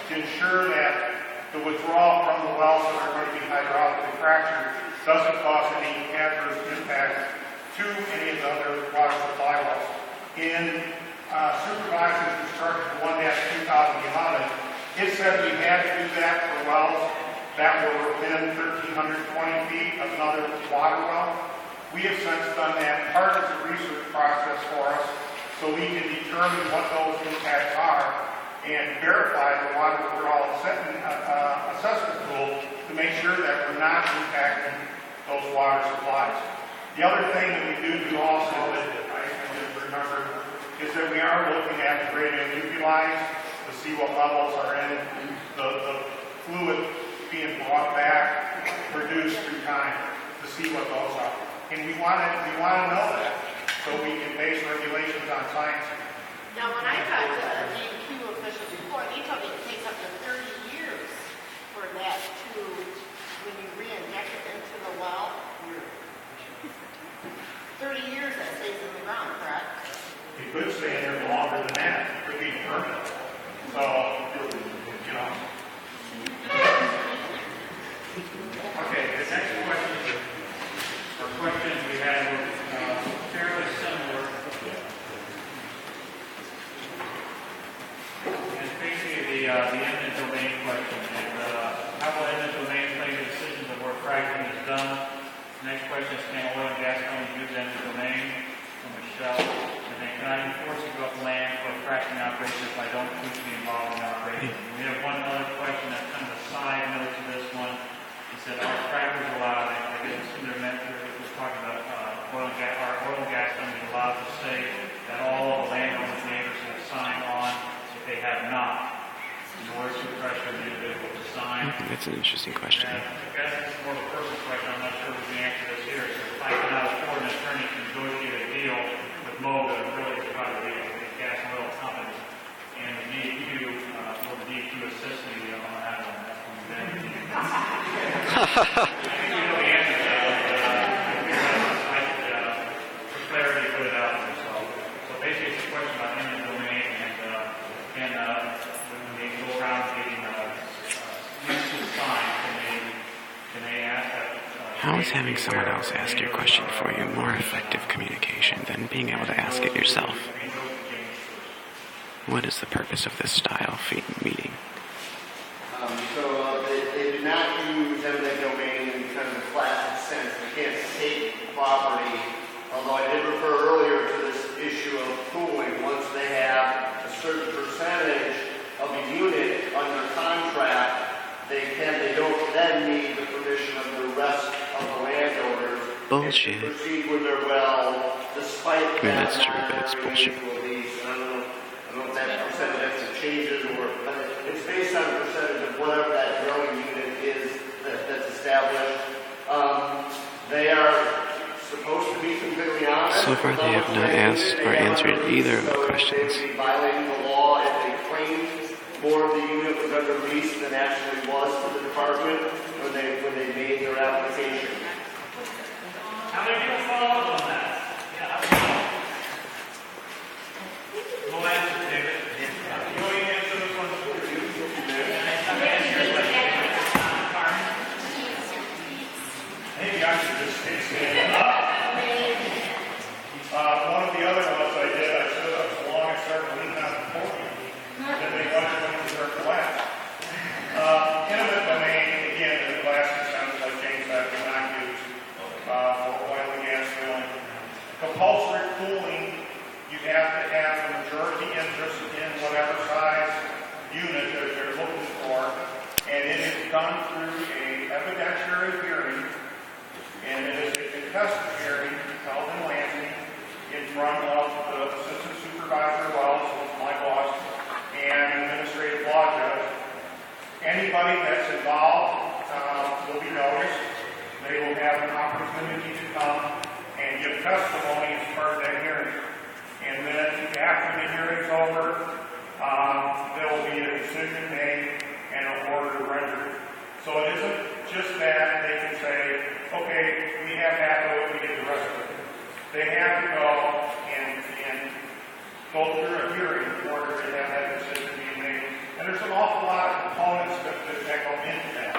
to ensure that the withdrawal from the wells that are going to be hydraulically fractured doesn't cause any adverse impact to any of the other water supply wells. In Supervisor's Instruction 1-2011, it said we had to do that for wells that were within 1,320 feet of another water well. We have since done that part of the research process for us, so we can determine what those impacts are and verify the water withdrawal assessment tool to make sure that we're not impacting those water supplies. The other thing that we do also that I just remember is that we are looking at the radionuclides to see what levels are in the fluid being brought back, produced through time, to see what those are. And we want to know that so we can base regulations on science. Now, when I talked to a DEQ official before, he told me it takes up to 30 years for that to, when you re-inject it into the well, 30 years that stays in the ground, correct? It could stay in there longer than that. It could be permanent. So, you know. Okay, the next question, or questions we had were fairly similar. And basically the eminent domain question, and how will eminent domain play the decision of where fracking is done? Next question is, can oil and gas companies use eminent domain? From Michelle. and I'm enforcing up land for fracking operations if I don't choose to be involved in the operation. We have one other question that's kind of a side note to this one. He said, are frackers allowed? I guess they're meant to, we're talking about oil and gas, our oil and gas company is allowed to say that all the landowners' neighbors have signed on if they have not, in order to pressure the individual to sign. That's an interesting question. And I guess this is more of a personal question. I'm not sure we can answer this here. So if I cannot afford an attorney to negotiate a deal with MOGA, really to try to deal with the gas and oil company, and the DEQ will need to assist me on that one. That's one of them. I think you know the answer to that, but I for clarity put it out there. So basically it's a question about eminent domain, and when they go around getting used to sign, can they ask that? How is having someone else ask your question for you more effective communication than being able to ask it yourself? What is the purpose of this style meeting? They do not use eminent domain in kind of a classic sense. You can't take property, although I did refer earlier to this issue of pooling. Once they have a certain percentage of a unit under contract, they don't then need the permission of the rest of the landowners. Bullshit. To proceed with their well, despite I mean, that's true, but it's bullshit. I don't know if that percentage actually changes, but it's based on a percentage of whatever that dwelling unit is that's established. They are supposed to be completely honest. So far, they have not asked or answered either of the questions. They would be violating the law if they claimed more of the unit was under lease than actually was to the department when they made their application. How many people follow up on that? Yeah, I don't know. No answer, David. You know, you answer this one. Maybe I should just stay standing up. One of the other ones I did, I stood up so long I started leaning on the podium. Then they wanted to start to laugh. Eminent domain, again, in the classic sense, like James said, is not used for oil and gas drilling. Compulsory pooling, you have to have the majority interest in whatever size unit that you're looking for, and it is done through a evidentiary hearing, and it is a contested hearing held in Lansing in front of the assistant supervisor, Wells, my boss, and an administrative law judge. Anybody that's involved will be noticed. They will have an opportunity to come and give testimony as part of that hearing. And then after the hearing's over, there will be a decision made and an order rendered. So it isn't just that they can say, okay, we have half of it, we get the rest of it. They have to go and go through a hearing in order to have that decision being made. And there's an awful lot of components that go into that.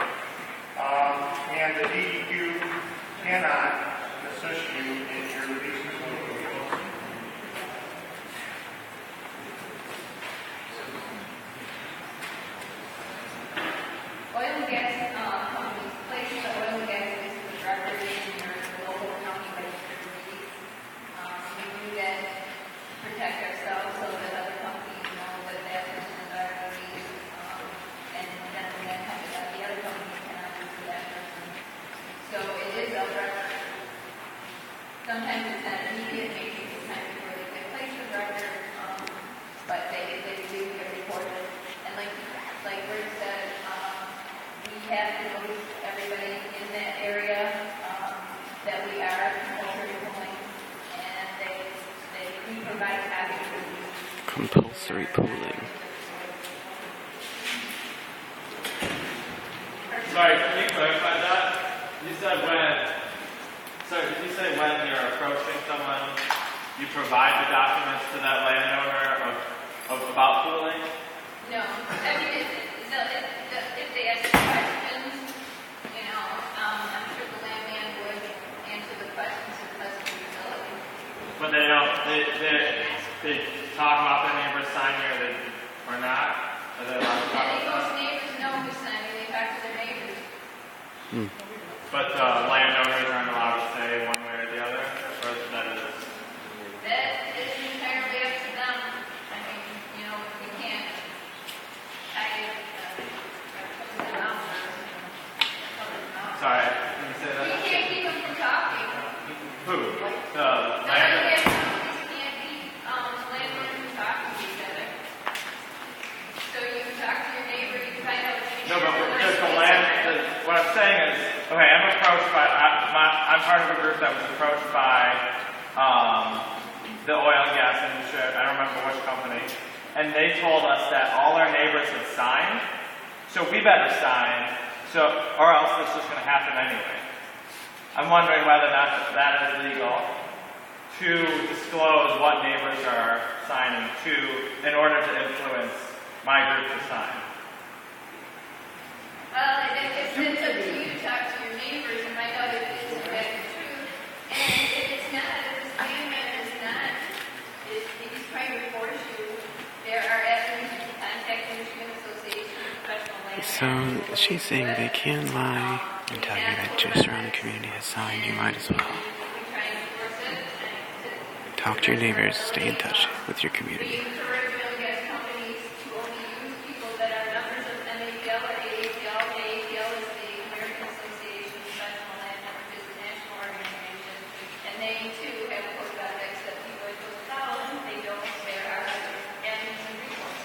And the DEQ cannot assist you in your leases of vehicles. Oil and gas companies place the oil and gas leases record in your local county registered deeds. We do that to protect ourselves so that other companies know that that person is our lease, and then when that company, the other company cannot use that person. So it is a record. Sometimes it's not immediate, maybe sometimes they place the record, but they do get reported. And like Rick said, we have to notice everybody in that area that we are compulsory pooling, and we provide copies of these. Compulsory pooling. Sorry, can you clarify that? You said did you say when you're approaching someone, you provide the documents to that landowner about pooling? No, I mean, if they ask questions, I'm sure the landman would answer the questions to the best of his ability. But they don't, they talk about their neighbor's sign here or not? Are they allowed to talk And about most that? neighbors know who's signing, they talk to their neighbors. But landowners aren't allowed to say one way or the other? Or that is? That is entirely part of a group that was approached by the oil and gas industry. I don't remember which company. And they told us that all our neighbors had signed, so we better sign, or else this is going to happen anyway. I'm wondering whether or not that is legal to disclose what neighbors are signing to in order to influence my group to sign. Well, it's up to you to talk to your neighbors and find out if it is in fact the truth. And if it's not, if this man is not, if he's trying to force you, there are avenues you can contact the Michigan Association of Professional Land. So she's saying they can lie and tell you that your surrounding community has signed. You might as well talk to your neighbors, stay in touch with your community. We encourage oil and gas companies to only use people that are members of NAPL or AAPL. AAPL is the American Association of Professional Landowners, is a national organization, and they too have a code of ethics that people are supposed to follow, and they don't. There are avenues and recourse.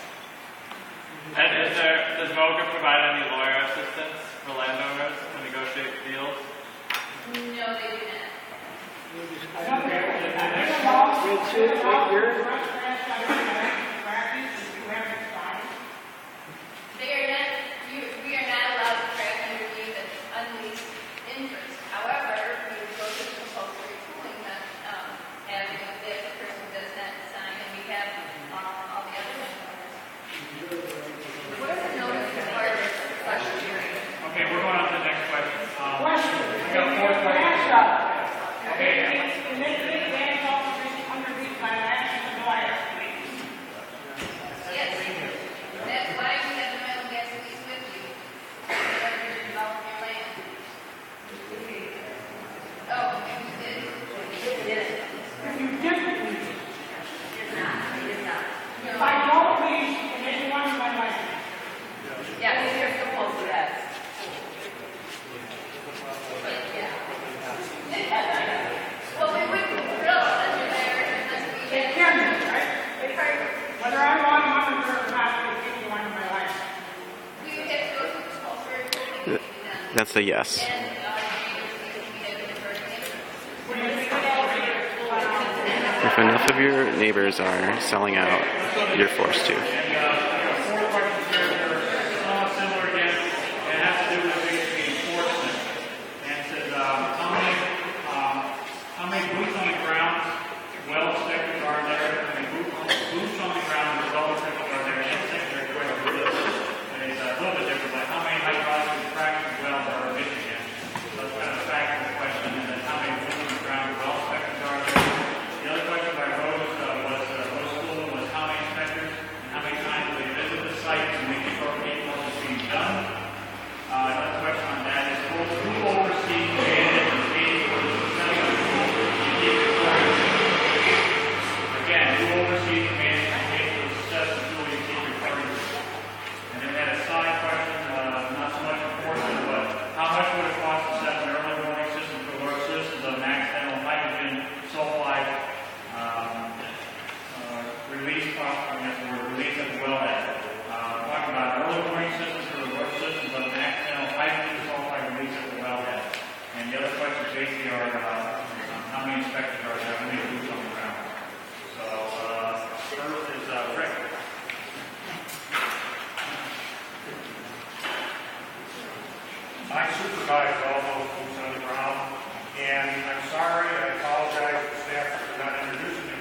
And does MOGA provide any lawyer assistance for landowners to negotiate deals? No, they do not. We are not allowed to frack underneath an unleased interest. However, we would go to compulsory pooling avenue if the person does not sign, and we have all the other ones. What is the notice required for question hearing? Okay, we're going on to the next question. Question. I got 4 questions. Okay. Yes. That's why we have the oil and gas lease with you. In order to develop your land. Oh, you did. If you didn't lease, No. if I don't lease in any one of my licenses, Yeah, you're supposed to that. Well, we wouldn't drill under there unless we it had. can be, right? Whether I want one or not, it's any one of my licenses. We would have to go through this whole sort of thing. That's a yes. And we have an emergency. If enough of your neighbors are selling out, you're forced to. And 4 questions here that are somewhat similar again. It has to do with basically enforcement. And it says, how many boots on the ground, well inspectors are there? How many boots on the ground, well inspectors are there? And secondary question for this. And it's a little bit different, like how many hydraulic fracking wells are in Michigan? So that's kind of a factual question. And then how many boots on the ground, well inspectors are there? The other question by Rose was how many inspectors and how many times do they visit the site to make sure people is being done? Another question on that is who oversees management and pays for the facility to keep it going? Again, who oversees management and pays for the success of the facility to keep it going? And then we had a side question, not so much enforcement, but how much would it cost to set an early warning system for alert citizens of an accidental hydrogen sulfide release at the wellhead? Talking about early warning systems for alert systems of an accidental hydrogen sulfide release at the wellhead. And the other questions basically are how many inspectors are there, how many boots on the ground. So first is Rick. I supervise all those boots on the ground, and I'm sorry, I apologize to staff for not introducing me,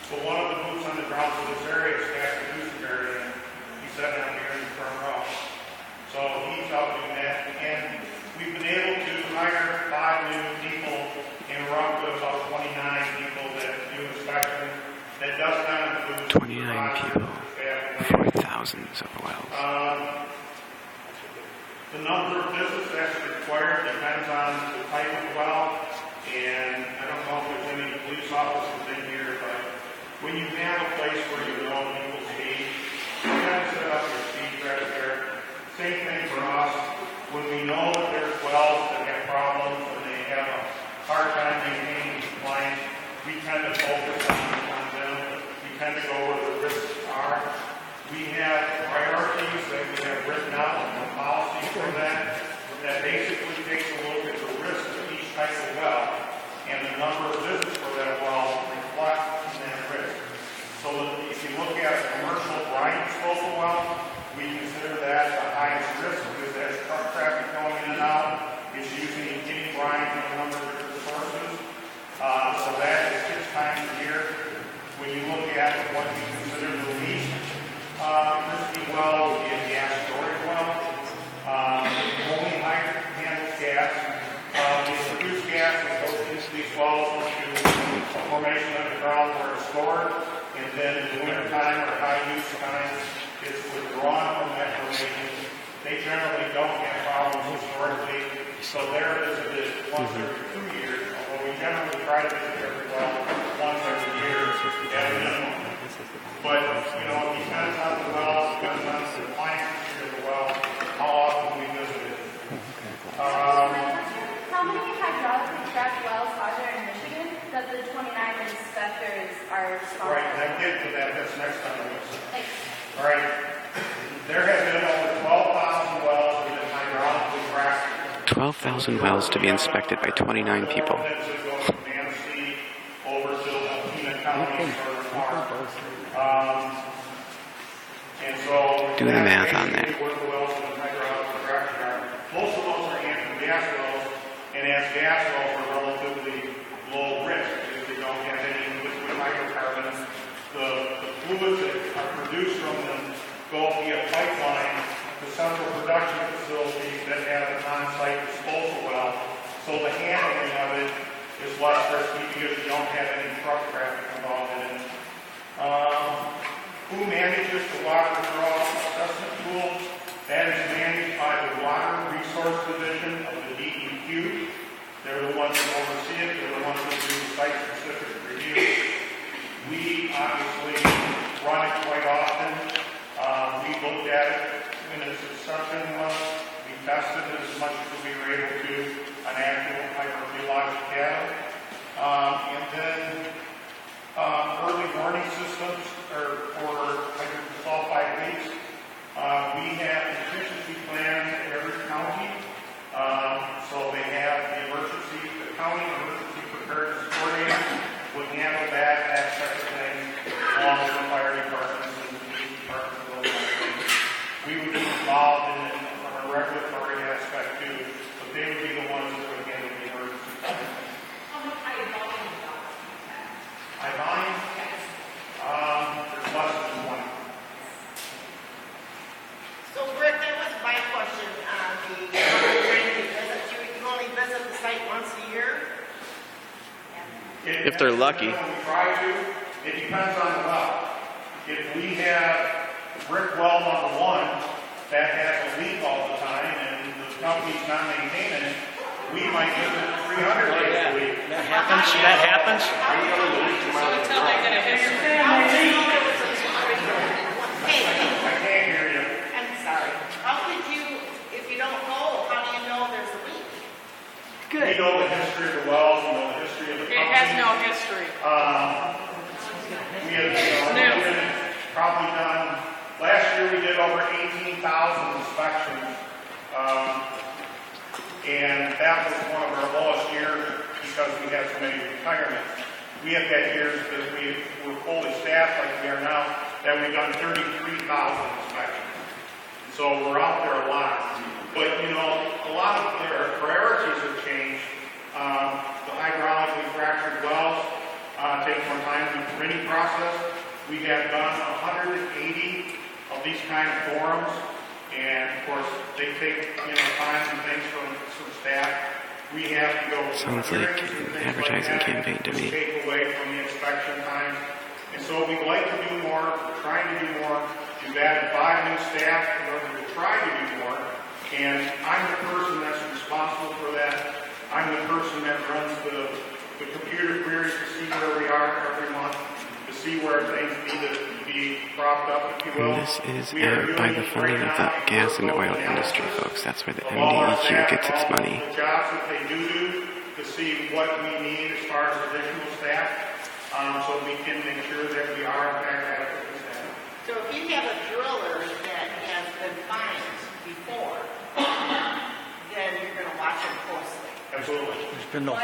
but one of the boots on the ground for this area is Pastor Dusenberry, and he's sitting out here in the front row. So he's out doing that, and we've been able to hire 5 new people, and we're up to about 29 people that do inspections. That does not include 29 people for thousands of wells. The number of visits that's required depends on the type of well, and I don't know if there's any police officers in here, but when you have a place where you know people's age, you have to set up your speed credit there. Same thing for us. When we know that there's wells that have problems and they have a hard time maintaining compliance, we tend to focus on them. We tend to go where the risks are. We have priorities that we have written out in the policy for that basically takes a look at the risk of each type of well. disposal well, we consider that the highest risk because there's truck traffic going in and out. It's using any brine from a number of different sources. So that is 6 times a year. When you look at what we consider the least risky well, would be a gas storage well. Only hydrant handles gas. We produce gas that goes into these wells into a formation underground where it's stored, and then in the wintertime or high use time, it's withdrawn from that formation. They generally don't have problems historically, so there is a visit once every 2 years, although we generally try to visit every well once every year at a minimum. But, you know, it depends on the well, it depends on the compliance history of the well, how often we visit it. How many hydraulically fracked wells are there in Michigan that the 29 inspectors are responsible? Right, and I get to that, that's next on the list. All right, there have been over 12,000 wells that have been hydraulically fracked. 12,000 wells to be inspected by 29 people. Do the math on that. Most of those are natural gas wells, and as gas wells are relatively low risk because they don't have any liquid hydrocarbons. The fluids that are produced from them go via pipeline to central production facilities that have an on-site disposal well. So the handling of it is less risky because you don't have any truck traffic involved in it. Who manages the water withdrawal assessment tool? That is managed by the Water Resource Division of the DEQ. They're the ones that oversee it. They're the ones that do site-specific reviews. We obviously run it quite often. We looked at it in its inception. We tested it as much as we were able to on actual hydrogeologic data. And then early warning systems for hydrogen sulfide leaks. We have efficiency plans in every county. So they have the county emergency preparedness coordinator would handle that aspect of things, along with the fire departments and the police departments and those kind of things. We would be involved in it from a regulatory aspect too, but they would be the ones that would handle the emergency plans. How much high volume? High volume? There's less than one. So Rick, that was my question on the yearly visits. You can only visit the site once a year? If they're lucky. We try to. It depends on the well. If we have brick well number 1 that has a leak all the time and the company's not maintaining it, we might visit 300 days a week. That happens? That happens? Until they get a history. Hey, I can't hear you. I'm sorry. How could you, if you don't know, how do you know there's a leak? We know the history of the wells, we know the history of the company. It has no history. We have probably done, last year we did over 18,000 inspections. And that was one of our lowest years because we had so many retirements. We have had years that we were fully staffed like we are now, that we've done 33,000 inspections. So we're out there a lot. But, you know, a lot of their priorities have changed. The hydraulically fractured wells take more time in the permitting process. We have done 180 of these kind of forums. And, of course, they take, time and things from staff. We have to go... Sounds like an advertising campaign to me. Take away from the inspection time. And so we'd like to do more. We're trying to do more. We've added 5 new staff in order to try to do more. And I'm the person that's responsible for that. I'm the person that runs the computer queries to see where we are every month, to see where things need to be propped up, if you will. And this is by the funding of the gas and oil industry, folks. That's where the MDEQ gets its money. The jobs that they do to see what we need as far as additional staff, so we can make sure that we are in fact adequately staffed. So if you have a driller that has been fined before, then you're going to watch him closely. Absolutely. There's been no.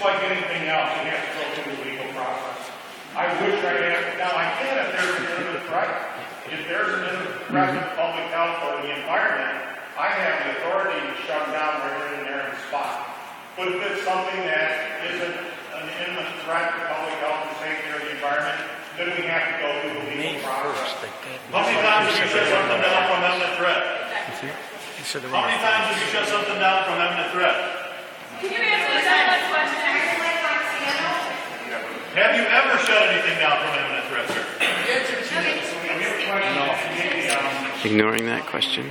like anything else, you have to go through the legal process. I wish I had, now I can if there's an imminent threat. If there's an imminent threat to public health or the environment, I have the authority to shut down right in there and spot. But if it's something that isn't an imminent threat to public health and safety or the environment, then we have to go through the legal process. How many times have you shut something down from imminent threat? How many times have you shut something down from imminent threat? Can you answer the silent question? Have you ever shut anything down from imminent threat, sir? Ignoring that question.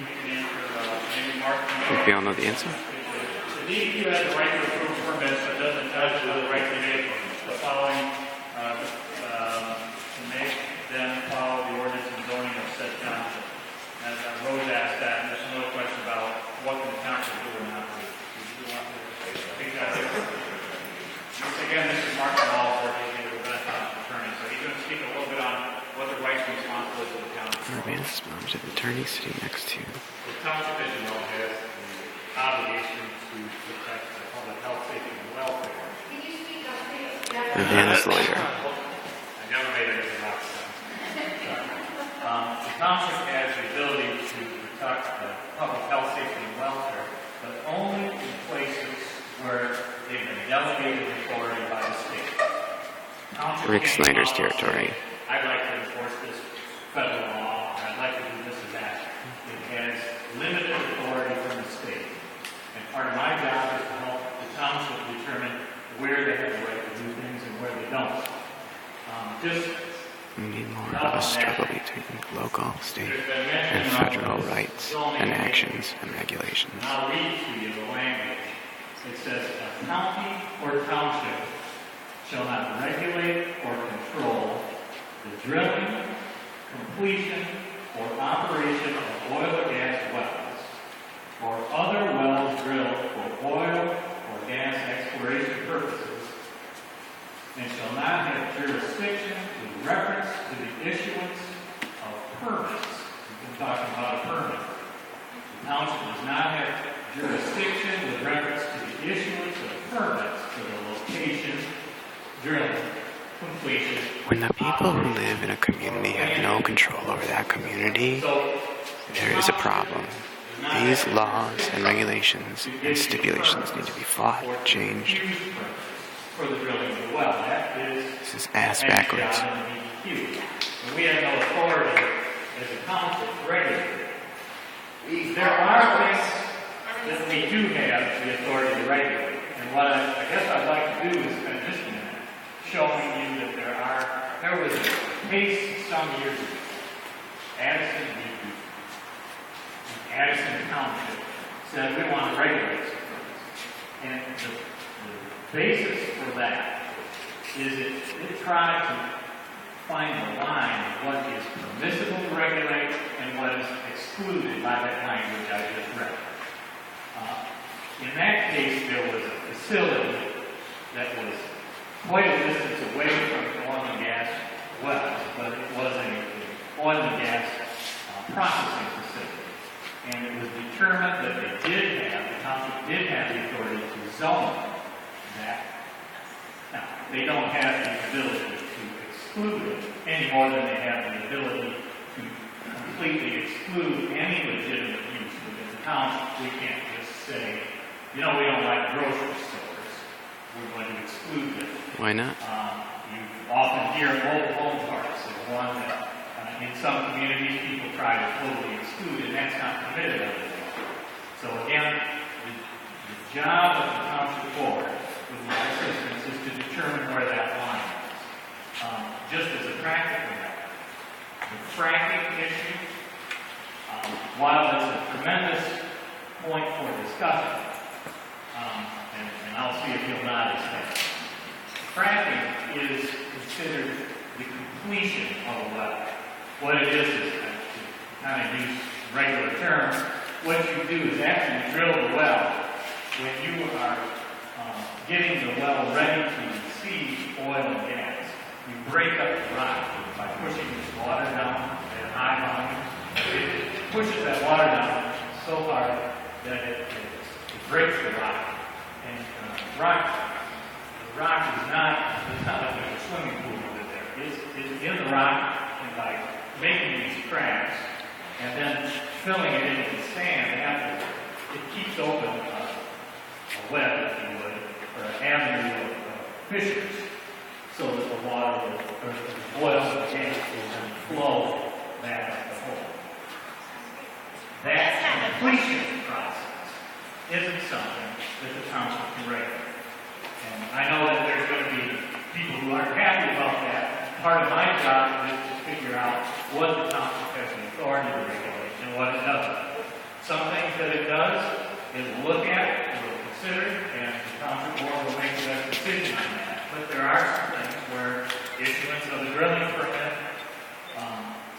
I think we all know the answer. The DEQ has the right to approve permits, but doesn't touch the right to make the following, to make them follow the ordinance and zoning of said township. And Rose asked that, and there's another question about what can the township do or not do. Do you want to, I think that's it. Again, this is Mark Hall, the Ravenna Township attorney, so he's going to speak a little bit on what the rights and responsibilities of the township are. Ravenna's township attorney sitting next to The township, as you know, has the obligation to protect the public health, safety, and welfare. Ravenna's lawyer. I never made anything up. The township has the ability to protect the public health, safety, and welfare, but only in places where they've been delegated authority by the state. Township Rick can't Snyder's follow and territory. say, I'd like to enforce this federal law, or I'd like to do this and that. It has limited authority from the state. And part of my job is to help the township determine where they have the right to do things and where they don't. We need more of a struggle between local, state, and federal rights and actions and regulations. And I'll read to you the language. It says, a county or township shall not regulate or control the drilling, completion, or operation of oil or gas wells, or other wells drilled for oil or gas exploration purposes, and shall not have jurisdiction with reference to the issuance of permits. We've been talking about a permit. The township does not have jurisdiction with reference to the issuance of permits for the location, drilling, completion. When the people who live in a community have no control over that community, there is a problem. These laws and regulations and stipulations need to be fought, changed. For the drilling of the well. That is This is ass backwards. and we have no authority as a township to regulate it. There are things that we do have the authority to regulate. And what I guess I'd like to do is spend just a minute showing you that there was a case some years ago, Addison Township said we want to regulate some things. And the basis for that is it tried to find the line of what is permissible to regulate and what is excluded by that language I just read. In that case, there was a facility that was quite a distance away from the oil and gas wells, but it was an oil and gas processing facility. And it was determined that the township did have the authority to zone that. Now, they don't have the ability to exclude it any more than they have the ability to completely exclude any legitimate use within the township. We can't just say, we don't like grocery stores. We're going to exclude them. Why not? You often hear mobile home parks is one that in some communities people try to totally exclude, and that's not permitted under the law. So again, the job of the township board, with my assistance, is to determine where that line is. Just as a practical matter, the fracking issue, while it's a tremendous point for discussion, and I'll see if you'll nod his head. Fracking is considered the completion of a well. What it is to kind of use regular terms, what you do is after you drill the well, when you are getting the well ready to receive oil and gas, you break up the rock by pushing this water down at high volume. It pushes that water down so hard that it breaks the rock. And in the rock and by making these cracks and then filling it in with sand afterward, it keeps open a web, if you would, or an avenue of fissures, so that the water will, or the oil and the gas will then flow back up the hole. That completion process isn't something that the township can regulate. And I know that there's going to be people who aren't happy about that. Part of my job is to figure out what the township has the authority to regulate and what it doesn't. Some things that it does is look at, will consider, and the township board will make the best decision on that. But there are some things where issuance of the drilling permit,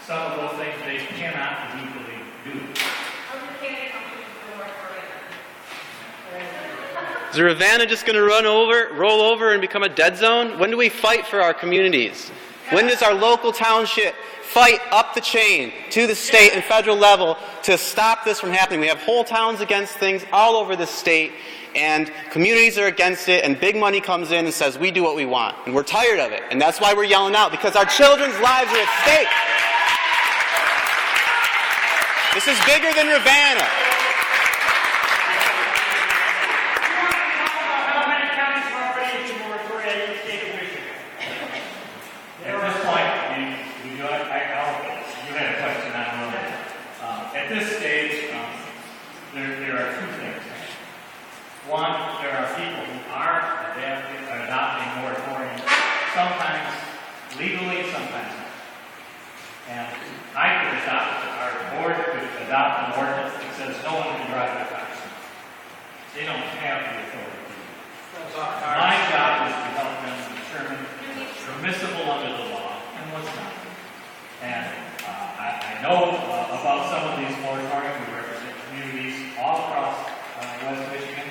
some of those things they cannot legally do. Is Ravenna just going to roll over and become a dead zone? When do we fight for our communities? When does our local township fight up the chain to the state and federal level to stop this from happening? We have whole towns against things all over the state, and communities are against it, and big money comes in and says, we do what we want. And we're tired of it. And that's why we're yelling out, because our children's lives are at stake. This is bigger than Ravenna. At this stage, there are two things. One, there are people who are adopting moratoriums, sometimes legally, sometimes not. And I could adopt, our board could adopt an ordinance that says no one can drive their cars. They don't have the authority to do that. My job is to help them determine what's permissible under the law and what's not. And I know about some of these moratoriums. We represent communities all across West Michigan,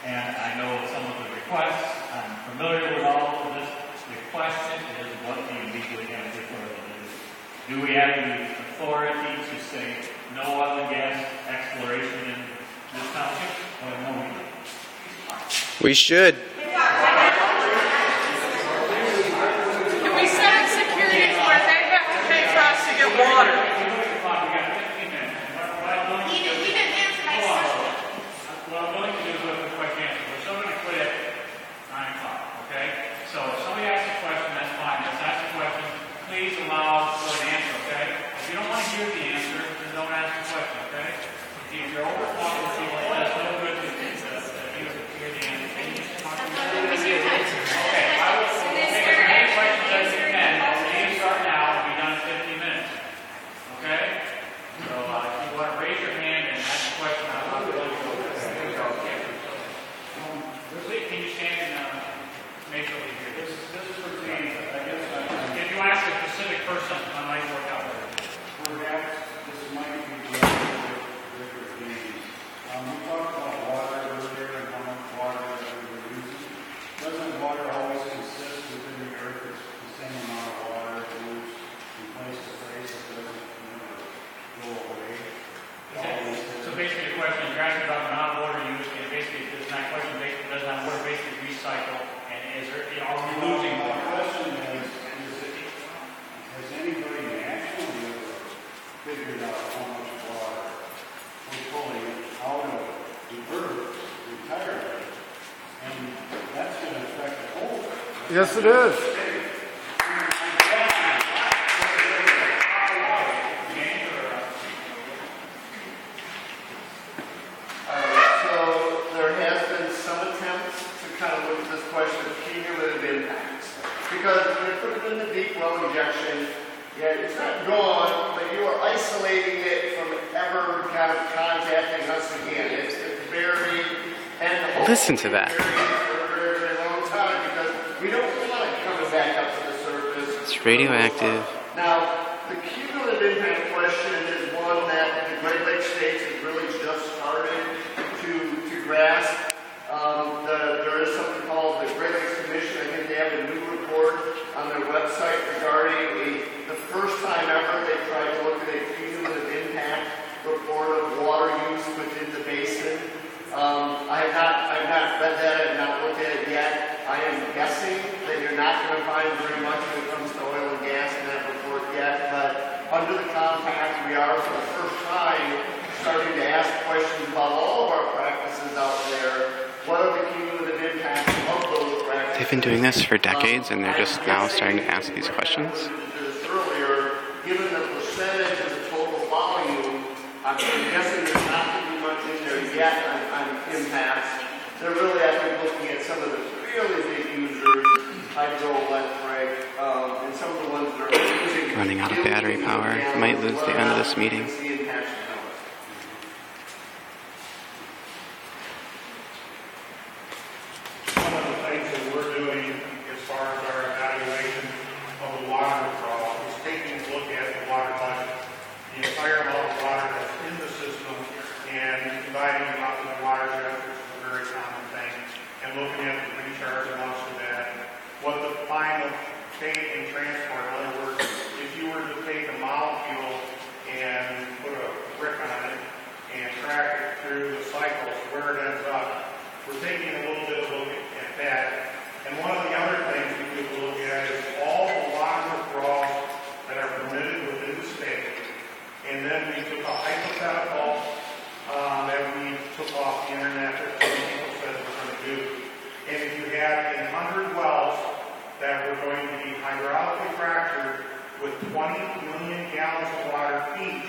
and I know some of the requests. I'm familiar with all of this. The question is, what do you legally have the authority to do? Do we have the authority to say no oil and gas exploration in this township? Or no, we don't. We should. Can we set up security where they have to pay for us to get water? He didn't answer my question. What I'm going to do is look at the quick answer. We're still going to quit at 9 o'clock, okay? So if somebody asks a question, that's fine. Let's ask a question. Please allow for an answer, okay? If you don't want to hear the answer, then don't ask the question, okay? If you're over talking to people, that's no good to hear the answer. Can you just talk to me? Okay, I will take as many questions as you can. We need to start now. We'll be done in 15 minutes. Okay? So if you want to raise your hand and ask a question, I'll go. Here we go. Please, can you stand and make sure we hear this? This is for James. I guess If you ask a specific person, I might work out better. perhaps this might be bigger communities. We talked about water earlier and how much water that we were using. Doesn't water always consist within the earth? It's the same amount of water that moves from place to place. It doesn't never go away. So basically, the question you're asking about the amount of water used, and basically, it's not a question, basically, does not water basically recycle, and are we losing My water? question is has anybody actually ever figured out how much water we're pulling out of the earth entirely? And that's going to affect the whole earth. Yes, it is. So there has been some attempts to kind of look at this question of cumulative impacts. Because when you put it in the deep well injection, yeah, it's not gone, but you are isolating it from ever kind of contacting us again. It's buried, and Listen to that. buried for a very, very long time because we don't want it coming back up to the surface. It's radioactive. Now, the cumulative impact question is one that the Great Lakes states has really just started to grasp. There is something called the Great Lakes Commission. I think they have a new report on their website regarding the first time ever they tried to look at a cumulative impact report of water use within the basin. I have not read that. I have not looked at it yet. I am guessing that you're not going to find very much when it comes to oil and gas ask questions about all of our practices out there. What are the cumulative impacts of those practices? They've been doing this for decades, and they're just now starting to ask these questions. Earlier, given the percentage of the total volume, I'm guessing there's not going to be much in there yet on impacts. They're really, I think, looking at some of the really big users, hydroelectric, and some of the ones that are using... Running out of battery power. Might lose the end of this meeting. One of the things that we're doing as far as our evaluation of the water withdrawal is taking a look at the water budget, the entire amount of water that's in the system, and dividing them up into water jet, which is a very common thing, and looking at the recharge amounts of that, what the final take and transport. In other words, if you were to take a molecule and put a brick on it and track it through the cycles, where it ends up, we're taking a little bit of a look at that. And one of the other things we took a look at is all the water withdrawals that are permitted within the state. And then we took a hypothetical that we took off the internet that some people said we're going to do. And if you had 100 wells that were going to be hydraulically fractured with 20 million gallons of water each,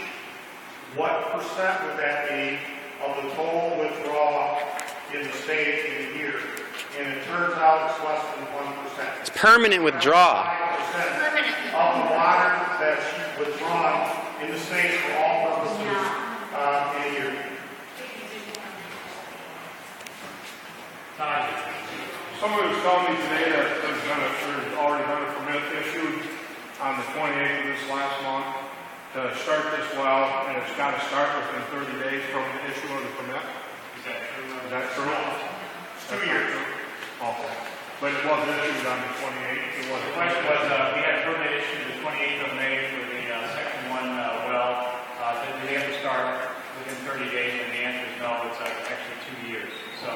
what percent would that be of the total withdrawal in the state in a year? And it turns out it's less than 1%. It's permanent withdrawal. 5% of the water that's withdrawn in the state for all purposes in a year. Somebody was telling me today that there's already been a permit issued on the 28th of this last month to start this well, and it's got to start within 30 days from the issue of the permit. Is that true? Is that true? It's 2 years. Okay. But it was issued on the 28th. It was. The question was, we had a permit issued the 28th of May for the Section 1 well. Did we have to start within 30 days? And the answer is no. It's actually 2 years. So,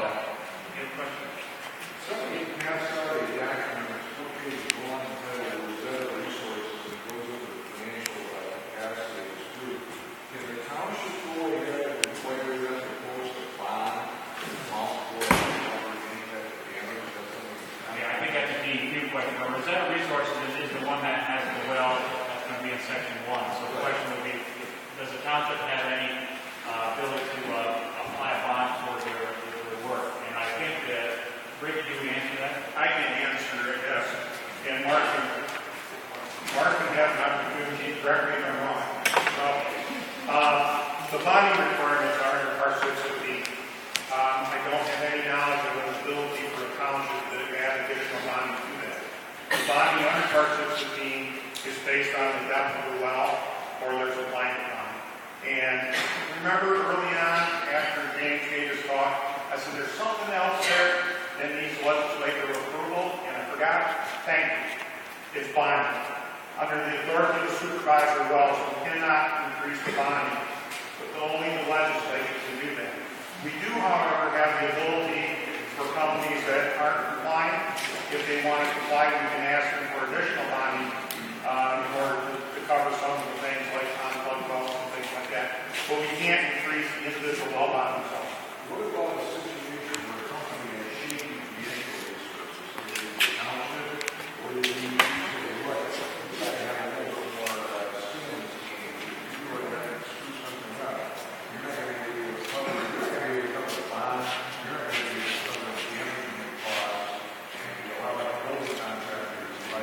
good question. Somebody passed out a document, page 1, entitled Reserve Resources, and goes over the financial capacity of this group. Can the township go ahead and require them to post a bond responsible for any type of damage? Yeah, I think that's a key question. But Reserve Resources is the one that has the well that's going to be in Section 1. So the question would be, does the township have any ability to apply a bond towards their work? And I think that, Rick, do we answer that? I can answer it, yes. And Mark can have an opportunity to correct me if I'm wrong. The bonding requirements are under Part 615. I don't have any knowledge of an ability for a township to add additional bonding to that. The bonding under Part 615 is based on the depth of the well, or there's a blanket bond. And remember early on, after James gave his talk, I said there's something else there that needs legislative approval, and I forgot. Thank you. It's bonding. Under the authority of the supervisor wells, we cannot increase the bonding, but only the legislature can do that. We do, however, have the ability for companies that aren't compliant, if they want to comply, we can ask them for additional bonding in order to cover some of the things like unplugged wells and things like that. But we can't increase the individual well bond themselves. What about a situation where a company is shaking the natural resources? Is it the township, or is it the right? You got to have a little more stimulus game. If you were to screw something up, you're not going to be able to cover it. You're not going to be able to cover the bond. You're not going to be able to cover the damage and costs. And you allow that building contractors to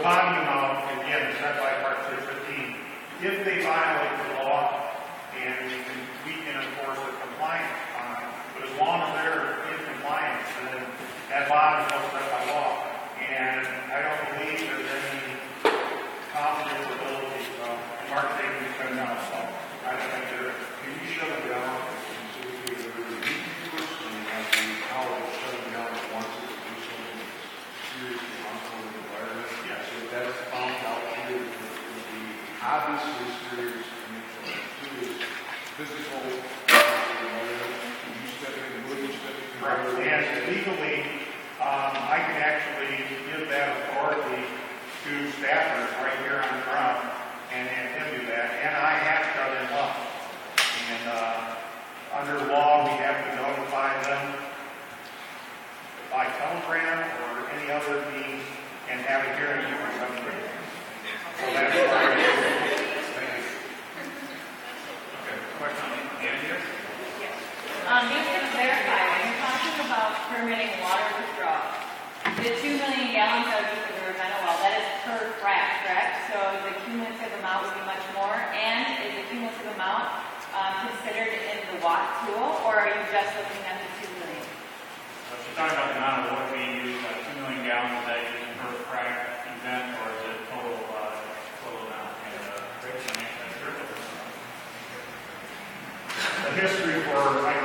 bonding amount, again, set by Part 615, if they violate the law, and we can enforce the compliance on it, but as long as they're in compliance, then that bond is what's set by law. And I don't believe there's any confidence ability of Mark taking this gun now, so I don't think there is. Can you shut it down specifically to the person has the power to shut it down once it's do something seriously harmful to the environment? Yes. So if that's found out here, it would be obviously serious physical environment. You step in, would you step in? Right. And legally, I can actually give that authority to staffers right here on the ground and have him do that. And I have shut him up. And under law, we have to notify them by telegram or any other means and have a hearing for something. So that's what I do. Okay, question on the end here? Just to clarify, when you're talking about permitting water withdrawal, the 2 million gallons that would be for the Ravenna well, that is per frac, correct? So the cumulative amount would be much more, and is the cumulative amount considered in the watt tool, or are you just looking at the 2 million? So she's talking about the amount of water being used, like 2 million gallons a day per frac event, or is it total amount? And Rich, I mean, that's your The history for, I